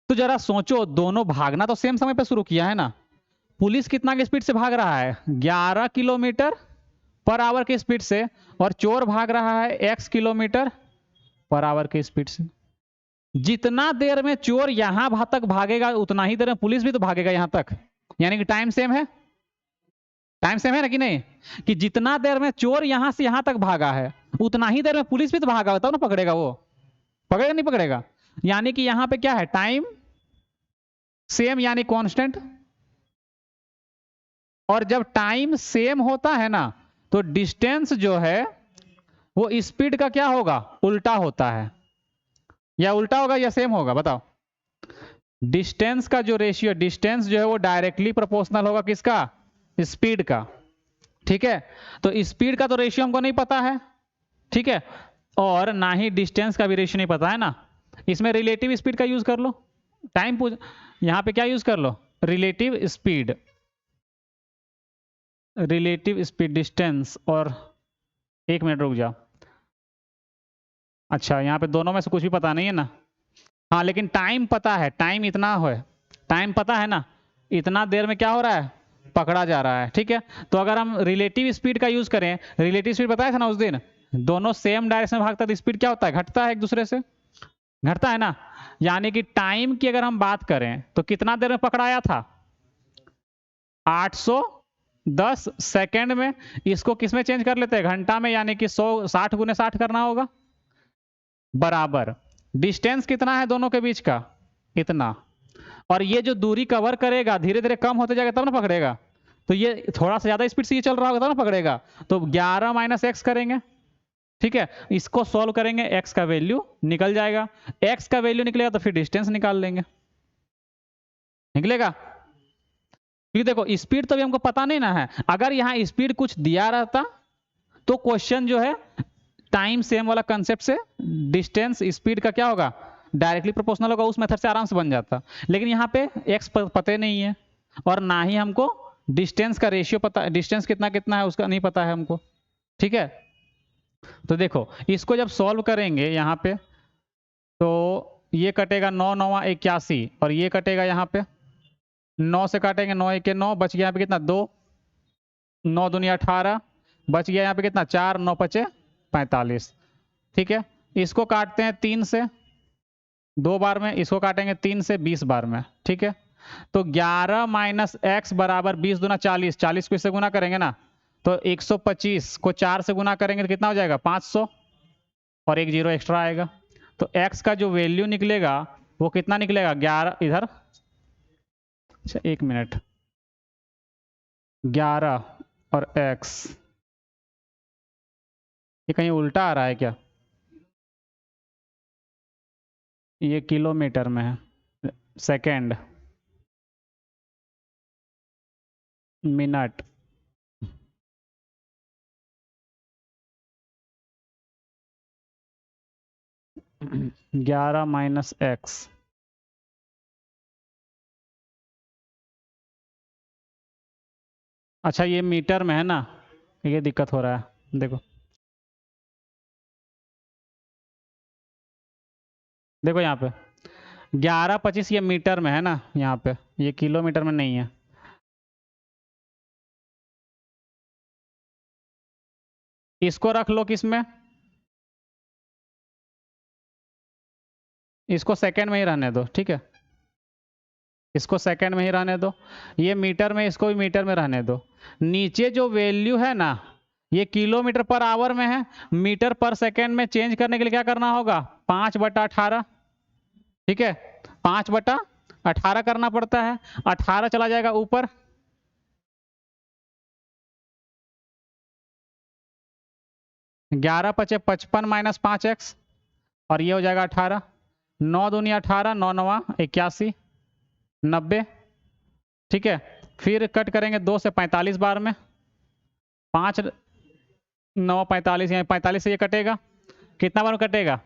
तो जरा सोचो, दोनों भागना तो सेम समय पे शुरू किया है ना। पुलिस कितना की स्पीड से भाग रहा है, 11 किलोमीटर पर आवर की स्पीड से, और चोर भाग रहा है x किलोमीटर पर आवर की स्पीड से। जितना देर में चोर यहां तक भागेगा उतना ही देर में पुलिस भी तो भागेगा यहां तक, यानी कि टाइम सेम है। टाइम सेम है ना कि नहीं, कि जितना देर में चोर यहां से यहां तक भागा है उतना ही देर में पुलिस भी तो भागा, बताओ ना पकड़ेगा वो, पकड़ेगा नहीं पकड़ेगा। यानी कि यहां पे क्या है, टाइम सेम यानी कांस्टेंट। और जब टाइम सेम होता है ना, तो डिस्टेंस जो है वो स्पीड का क्या होगा, उल्टा होता है। या उल्टा होगा या सेम होगा, बताओ। डिस्टेंस का जो रेशियो, डिस्टेंस जो है वो डायरेक्टली प्रोपोर्शनल होगा किसका, स्पीड का, ठीक है। तो स्पीड का तो रेशियो हमको नहीं पता है, ठीक है, और ना ही डिस्टेंस का भी रेशियो नहीं पता है ना। इसमें रिलेटिव स्पीड का यूज कर लो। टाइम पूछ, यहां पे क्या यूज कर लो, relative speed, relative speed distance. और एक मिनट रुक जाओ, अच्छा यहाँ पे दोनों में से कुछ भी पता नहीं है ना। हाँ लेकिन टाइम पता है, टाइम इतना है, टाइम पता है ना, इतना देर में क्या हो रहा है, पकड़ा जा रहा है, ठीक है। तो अगर हम रिलेटिव स्पीड का यूज करें, रिलेटिव स्पीड बताया था ना उस दिन, दोनों सेम डायरेक्शन में भागता है तो स्पीड क्या होता है, घटता है एक दूसरे से, घटता है ना। यानी कि टाइम की अगर हम बात करें तो कितना देर में पकड़ाया था, 810 सेकेंड में। इसको किस में चेंज कर लेते हैं, घंटा में, यानी कि 100 60 गुने 60 करना होगा, बराबर। डिस्टेंस कितना है दोनों के बीच का, इतना। और ये जो दूरी कवर करेगा धीरे धीरे कम होते जाएगा तब ना पकड़ेगा। तो ये थोड़ा सा ज्यादा स्पीड से ये चल रहा होगा तब ना पकड़ेगा। तो 11 माइनस एक्स करेंगे, ठीक है। इसको सॉल्व करेंगे, एक्स का वैल्यू निकल जाएगा। एक्स का वैल्यू निकलेगा तो फिर डिस्टेंस निकाल लेंगे, निकलेगा। क्योंकि देखो स्पीड तो भी हमको पता नहीं ना है। अगर यहाँ स्पीड कुछ दिया रहता तो क्वेश्चन जो है टाइम सेम वाला कंसेप्ट से डिस्टेंस स्पीड का क्या होगा, डायरेक्टली प्रोपोर्शनल होगा, उस मेथड से आराम से बन जाता। लेकिन यहाँ पे एक्स पता नहीं है और ना ही हमको डिस्टेंस का रेशियो पता, डिस्टेंस कितना कितना है उसका नहीं पता है हमको, ठीक है। तो देखो इसको जब सॉल्व करेंगे यहाँ पे, तो ये कटेगा 9 9 81 और ये कटेगा यहाँ पे 9 से काटेंगे, 9 1 9, बच गया यहाँ पे कितना, 2, 9 दूनी 18, बच गया यहाँ पे कितना, 4, 9 5 45, ठीक है। इसको काटते हैं 3 से 2 बार में, इसको काटेंगे 3 से 20 बार में, ठीक है। तो 11 माइनस एक्स बराबर 20 दूना 40, 40 को इससे गुना करेंगे ना तो 125 को 4 से गुना करेंगे तो कितना हो जाएगा, 500, और एक जीरो एक्स्ट्रा आएगा। तो एक्स का जो वैल्यू निकलेगा वो कितना निकलेगा, 11 इधर, अच्छा एक मिनट, 11 और एक्स, ये कहीं उल्टा आ रहा है क्या, ये किलोमीटर में है, सेकेंड, मिनट, 11 माइनस एक्स अच्छा ये मीटर में है ना, ये दिक्कत हो रहा है। देखो देखो यहाँ पे 11-25 ये मीटर में है ना, यहाँ पे ये किलोमीटर में नहीं है। इसको रख लो किस में, इसको सेकंड में ही रहने दो, ठीक है, इसको सेकंड में ही रहने दो। ये मीटर में, इसको भी मीटर में रहने दो। नीचे जो वैल्यू है ना, ये किलोमीटर पर आवर में है, मीटर पर सेकंड में चेंज करने के लिए क्या करना होगा, 5/18, ठीक है, 5/18 करना पड़ता है। 18 चला जाएगा ऊपर, 11×5 = 55 - 5x, और ये हो जाएगा 18। 9 दूनी 18, 9 9 81, 90, ठीक है। फिर कट करेंगे 2 से 45 बार में, 5 9 45, यहाँ 45 से ये कटेगा, कितना बार में कटेगा,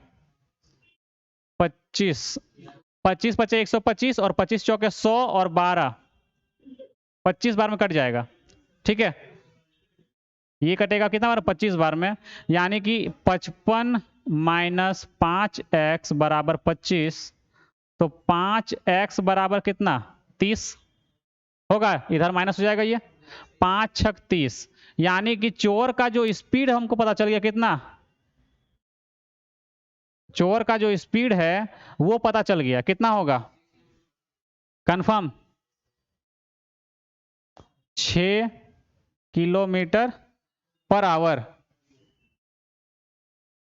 25, 25 × 5 = 125, और 25 × 4 = 100, और 12, 25 बार में कट जाएगा, ठीक है। ये कटेगा कितना बार, 25 बार में, यानी कि 55 - 5x = 25, तो 5x बराबर कितना, 30 होगा, इधर माइनस हो जाएगा, ये 5 × 6 = 30, यानी कि चोर का जो स्पीड हमको पता चल गया कितना, चोर का जो स्पीड है वो पता चल गया, कितना होगा, कंफर्म 6 km/h।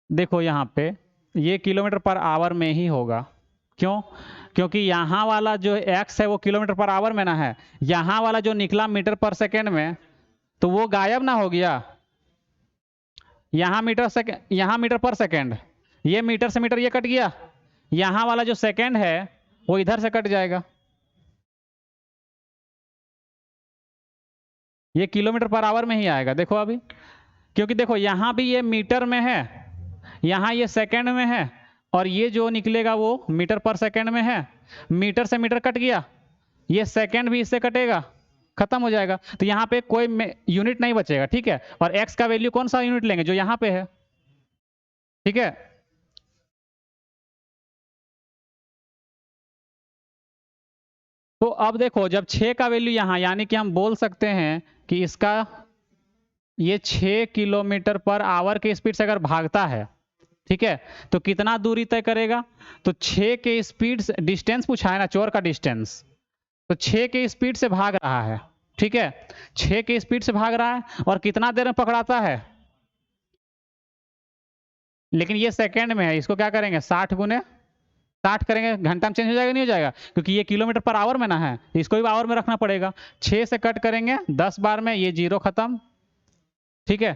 देखो यहाँ पे ये km/h में ही होगा, क्यों, क्योंकि यहाँ वाला जो x है वो km/h में ना है, यहाँ वाला जो निकला मीटर पर सेकेंड में, तो वो गायब ना हो गया। यहाँ मीटर पर सेकेंड, ये मीटर से मीटर ये कट गया, यहाँ वाला जो सेकेंड है वो इधर से कट जाएगा, ये km/h में ही आएगा। देखो अभी, क्योंकि देखो यहाँ भी ये मीटर में है, यहाँ ये सेकेंड में है, और ये जो निकलेगा वो मीटर पर सेकेंड में है, मीटर से मीटर कट गया, ये सेकेंड भी इससे कटेगा, खत्म हो जाएगा, तो यहाँ पे कोई यूनिट नहीं बचेगा, ठीक है। और x का वैल्यू कौन सा यूनिट लेंगे, जो यहाँ पे है, ठीक है। तो अब देखो जब 6 का वैल्यू यहाँ, यानी कि हम बोल सकते हैं कि इसका ये 6 km/h के स्पीड से अगर भागता है, ठीक है, तो कितना दूरी तय करेगा, तो 6 के स्पीड से, डिस्टेंस पूछा है ना, चोर का डिस्टेंस, तो 6 के स्पीड से भाग रहा है, ठीक है, 6 के स्पीड से भाग रहा है, और कितना देर में पकड़ाता है, लेकिन ये सेकंड में है, इसको क्या करेंगे 60 × 60 करेंगे, घंटा में चेंज हो जाएगा, नहीं हो जाएगा, क्योंकि ये km/h में ना है, इसको भी आवर में रखना पड़ेगा। 6 से कट करेंगे 10 बार में, ये 0 खत्म, ठीक है।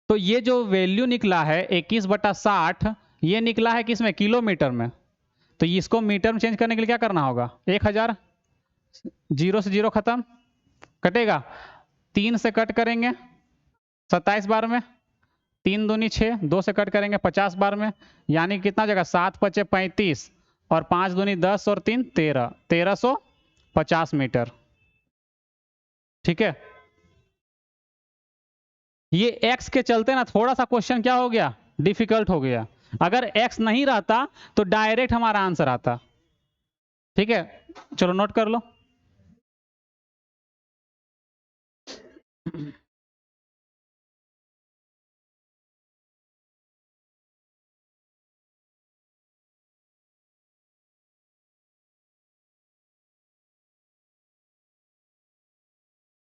तो ये जो वैल्यू निकला है 21/60, ये निकला है किसमें, किलोमीटर में, तो इसको मीटर में चेंज करने के लिए क्या करना होगा, 1000, 0 से 0 खत्म, कटेगा, 3 से कट करेंगे 27 बार में, 3 दूनी 6, 2 से कट करेंगे 50 बार में, यानी कितना जगह, 7 × 5 = 35, और 5 दूनी 10, और 3 13, 1350 मीटर, ठीक है। ये x के चलते ना थोड़ा सा क्वेश्चन क्या हो गया, डिफिकल्ट हो गया, अगर x नहीं रहता तो डायरेक्ट हमारा आंसर आता, ठीक है। चलो नोट कर लो।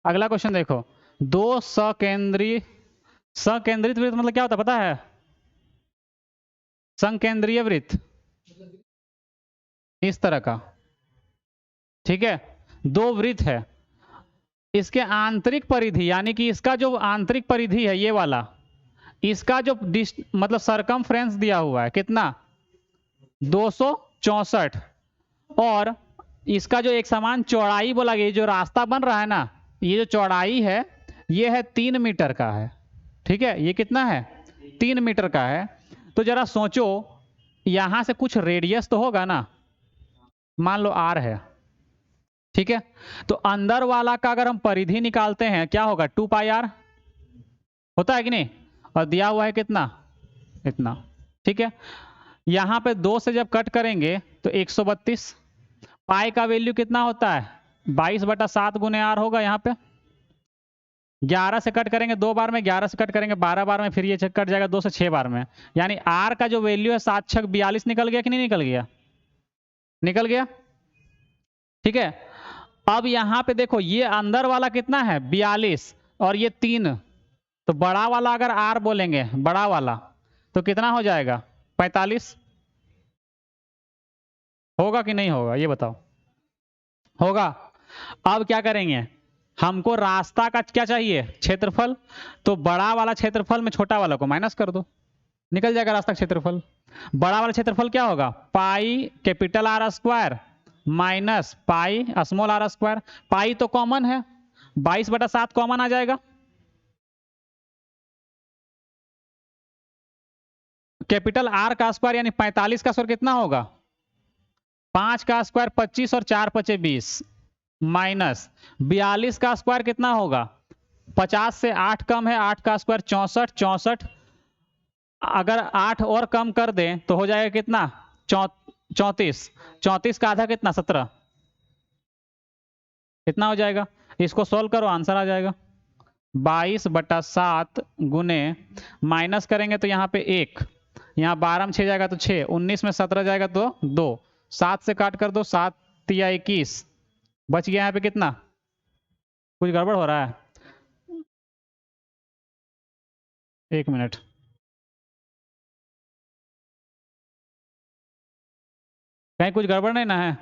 अगला क्वेश्चन देखो, दो सकेंद्रित वृत्त मतलब क्या होता है पता है, संकेंद्रीय वृत्त इस तरह का, ठीक है, दो वृत्त है, इसके आंतरिक परिधि, यानी कि इसका जो आंतरिक परिधि है ये वाला, इसका जो मतलब सरकमफ्रेंस दिया हुआ है कितना, 264, और इसका जो एक समान चौड़ाई बोला गया, जो रास्ता बन रहा है ना, ये जो चौड़ाई है ये है 3 मीटर का है, ठीक है, ये कितना है, 3 मीटर का है। तो जरा सोचो यहां से कुछ रेडियस तो होगा ना, मान लो r है, ठीक है, तो अंदर वाला का अगर हम परिधि निकालते हैं क्या होगा, 2 पाई आर होता है कि नहीं, और दिया हुआ है कितना, इतना। ठीक है, यहां पे 2 से जब कट करेंगे तो 132, पाई का वैल्यू कितना होता है, 22/7 गुने आर होगा। यहाँ पे 11 से कट करेंगे 2 बार में, 11 से कट करेंगे 12 बार में, फिर ये कट जाएगा 2 से 6 बार में, यानी आर का जो वैल्यू है 7 छक 42 निकल गया कि नहीं निकल गया, निकल गया। ठीक है, अब यहां पे देखो ये अंदर वाला कितना है 42 और ये 3, तो बड़ा वाला अगर आर बोलेंगे बड़ा वाला तो कितना हो जाएगा 45, होगा कि नहीं होगा ये बताओ, होगा। अब क्या करेंगे, हमको रास्ता का क्या चाहिए, क्षेत्रफल, तो बड़ा वाला क्षेत्रफल में छोटा वाला को माइनस कर दो, निकल जाएगा रास्ता क्षेत्रफल। बड़ा वाला क्षेत्रफल क्या होगा, pi capital R square minus pi small R square, pi तो कॉमन है 22/7 कॉमन आ जाएगा, कैपिटल आर का स्क्वायर यानी 45 का स्क्वायर कितना होगा, 5 का स्क्वायर 25 और 4 पचे 20 माइनस 42 का स्क्वायर कितना होगा, 50 से 8 कम है, 8 का स्क्वायर 64, 64 अगर 8 और कम कर दें तो हो जाएगा कितना 34, 34 का आधा कितना 17, कितना हो जाएगा, इसको सोल्व करो आंसर आ जाएगा 22/7 गुने, माइनस करेंगे तो यहाँ पे 1, यहाँ 12 में 6 जाएगा तो 6, 19 में 17 जाएगा तो 2, 7 से काट कर दो, 7 या 21, बच गया यहाँ पे कितना, कुछ गड़बड़ हो रहा है, 1 मिनट, कहीं कुछ गड़बड़ नहीं ना है,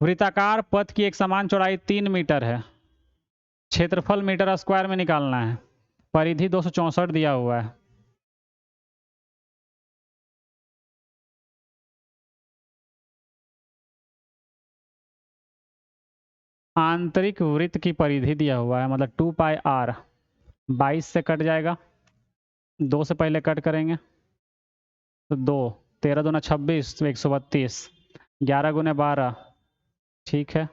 वृत्ताकार पथ की एक समान चौड़ाई 3 मीटर है, क्षेत्रफल मीटर स्क्वायर में निकालना है, परिधि 264 दिया हुआ है। आंतरिक वृत्त की परिधि दिया हुआ है, मतलब 2 पाई आर, 22 से कट जाएगा, 2 से पहले कट करेंगे तो 2, 13 दूना 26 तो 132, 11 गुने 12, ठीक है,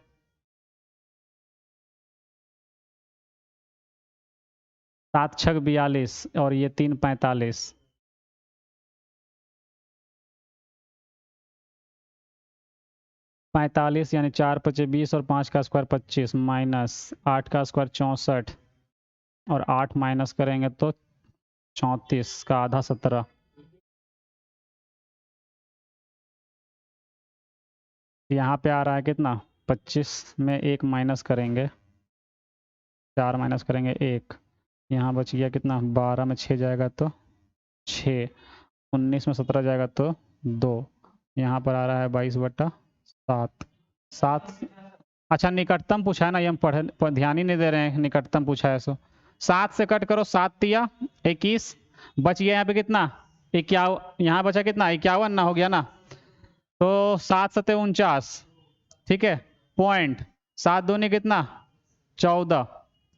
7 छक 42 और ये 3 45, पैंतालीस यानी 4 पचे 20 और 5 का स्क्वायर 25 माइनस 8 का स्क्वायर 64 और 8 माइनस करेंगे तो 34 का आधा 17, यहाँ पे आ रहा है कितना 25 में 1 माइनस करेंगे, 4 माइनस करेंगे 1, यहाँ बच गया कितना 12 में 6 जाएगा तो 6, 19 में 17 जाएगा तो 2, यहाँ पर आ रहा है 22/7, 7, अच्छा निकटतम पूछा है ना, ये हम ध्यान ही नहीं दे रहे हैं, निकटतम पूछा है सो 7 से कट करो, 7 तिया 21, बच गया यहाँ पे कितना 51, यहाँ बचा कितना 51 ना, हो गया ना, तो 7 सते 49, ठीक है, पॉइंट 7 दूनी कितना 14,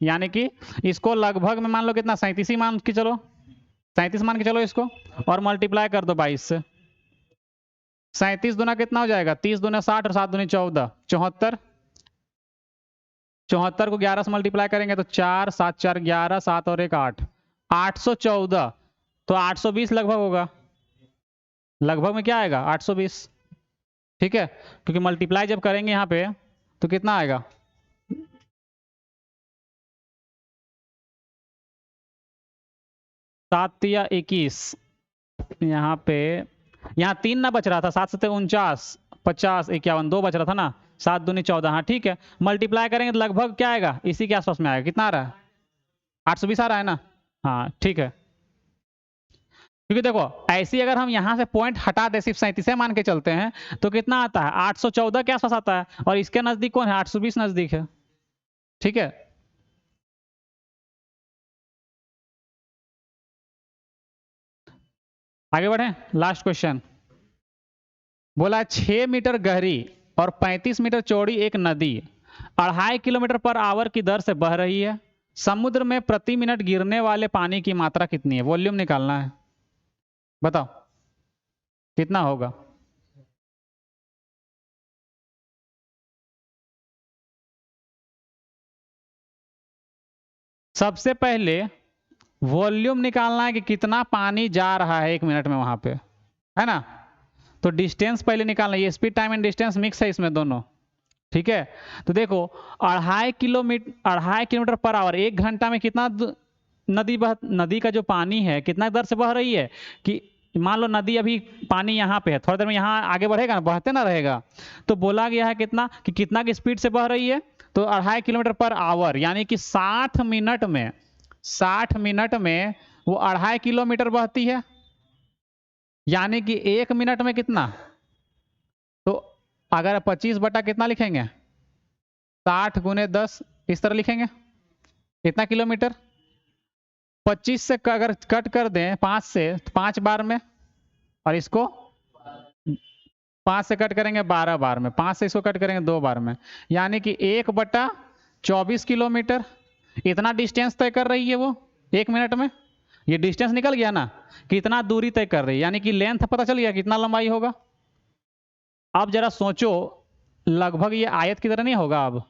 यानी कि इसको लगभग में मान लो कितना 37 ही मान के चलो, 37 मान के चलो इसको, और मल्टीप्लाई कर दो 22 से, 37 दूना कितना हो जाएगा 30 दूना 60 और 7 दूनी 14, 74, 74 को 11 से मल्टीप्लाई करेंगे तो 4, 7 4 11, 7 और 1 8, 814, तो 820 लगभग होगा, लगभग में क्या आएगा 820, ठीक है, क्योंकि मल्टीप्लाई जब करेंगे यहाँ पे तो कितना आएगा, सात या 21, यहाँ पे यहाँ 3 ना बच रहा था, 7 सत्ते 49, 50 51, 2 बच रहा था ना, 7 दूनी 14, हाँ ठीक है, मल्टीप्लाई करेंगे तो लगभग क्या आएगा इसी के आसपास में आएगा, कितना आ रहा है 820 आ रहा है ना, हाँ ठीक है, क्योंकि देखो ऐसी अगर हम यहाँ से पॉइंट हटा दे सिर्फ 37 मान के चलते हैं तो कितना आता है 814 के आसपास आता है, और इसके नजदीक कौन है 820 नजदीक है, ठीक है। आगे बढ़े, लास्ट क्वेश्चन बोला 6 मीटर गहरी और 35 मीटर चौड़ी एक नदी 2.5 किलोमीटर पर आवर की दर से बह रही है, समुद्र में प्रति मिनट गिरने वाले पानी की मात्रा कितनी है, वॉल्यूम निकालना है, बताओ। कितना होगा? सबसे पहले वॉल्यूम निकालना है कि कितना पानी जा रहा है 1 मिनट में वहां पे, है ना? तो डिस्टेंस पहले निकालना है, ये speed time and distance mix है इसमें दोनों, ठीक है? तो देखो 2.5 किलोमीटर पर आवर, 1 घंटा में कितना नदी का जो पानी है कितना दर से बह रही है कि मान लो नदी अभी पानी यहाँ पे है, थोड़ी देर में यहाँ आगे बढ़ेगा ना, बहते ना रहेगा। तो बोला गया है कितना कि कितना की स्पीड से बह रही है, तो 2.5 किलोमीटर पर आवर, यानी कि 60 मिनट में वो 2.5 किलोमीटर बहती है, यानी कि 1 मिनट में कितना? तो अगर 25 बटा कितना लिखेंगे, 60 गुने 10, इस तरह लिखेंगे, इतना किलोमीटर। 25 से अगर कट कर दें 5 से, तो 5 बार में, और इसको 5 से कट करेंगे 12 बार में, 5 से इसको कट करेंगे 2 बार में, यानी कि 1/24 किलोमीटर। इतना डिस्टेंस तय कर रही है वो 1 मिनट में। ये डिस्टेंस निकल गया ना, कितना दूरी तय कर रही है, यानी कि लेंथ पता चल गया कितना लंबाई होगा। अब जरा सोचो, लगभग ये आयत की तरह नहीं होगा, अब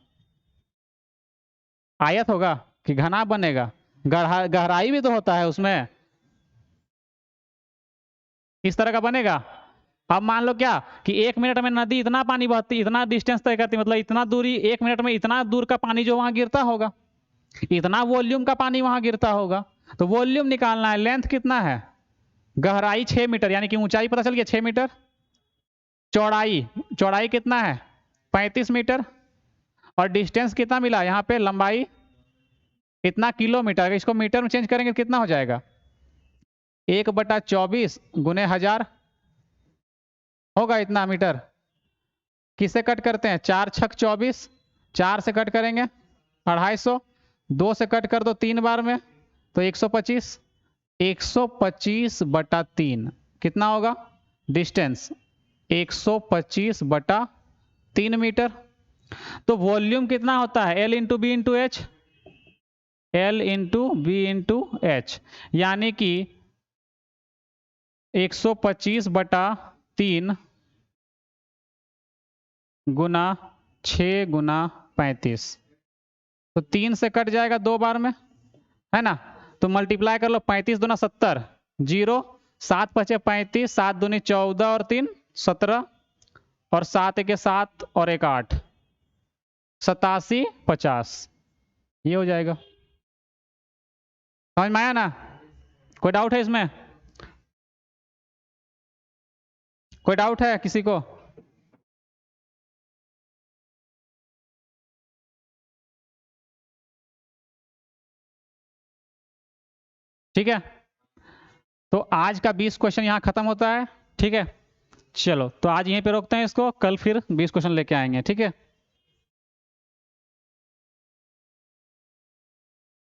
आयत होगा कि घना बनेगा? गहराई भी तो होता है उसमें, इस तरह का बनेगा। अब मान लो क्या कि 1 मिनट में नदी इतना पानी बहती, इतना डिस्टेंस तय करती, मतलब इतना दूरी 1 मिनट में, इतना दूर का पानी जो वहां गिरता होगा, इतना वॉल्यूम का पानी वहां गिरता होगा। तो वॉल्यूम निकालना है, लेंथ कितना है, गहराई 6 मीटर, यानी कि ऊंचाई पता चल गया 6 मीटर, चौड़ाई कितना है 35 मीटर, और डिस्टेंस कितना मिला यहाँ पे, लंबाई इतना किलोमीटर। इसको मीटर में चेंज करेंगे कितना हो जाएगा, 1/24 गुने 1000 होगा इतना मीटर। किससे कट करते हैं, 4 छक 24, 4 से कट करेंगे 250, 2 से कट कर दो 3 बार में, तो 125, 125/3 कितना होगा डिस्टेंस, 125/3 मीटर। तो वॉल्यूम कितना होता है, L into B into H, L into B into H, यानी कि 125/3 गुना 6 गुना 35, तो 3 से कट जाएगा 2 बार में, है ना? तो मल्टीप्लाई कर लो, 35 दूना 70, 0, 7 पचे 35, 7 दूनी 14 और 3 17, और 7 एक 7 और 1 8, 87 50, ये हो जाएगा। समझ में आया ना? कोई डाउट है इसमें? कोई डाउट है किसी को? ठीक है, तो आज का 20 क्वेश्चन यहाँ खत्म होता है, ठीक है? चलो, तो आज यहीं पे रोकते हैं इसको, कल फिर 20 क्वेश्चन लेके आएंगे, ठीक है?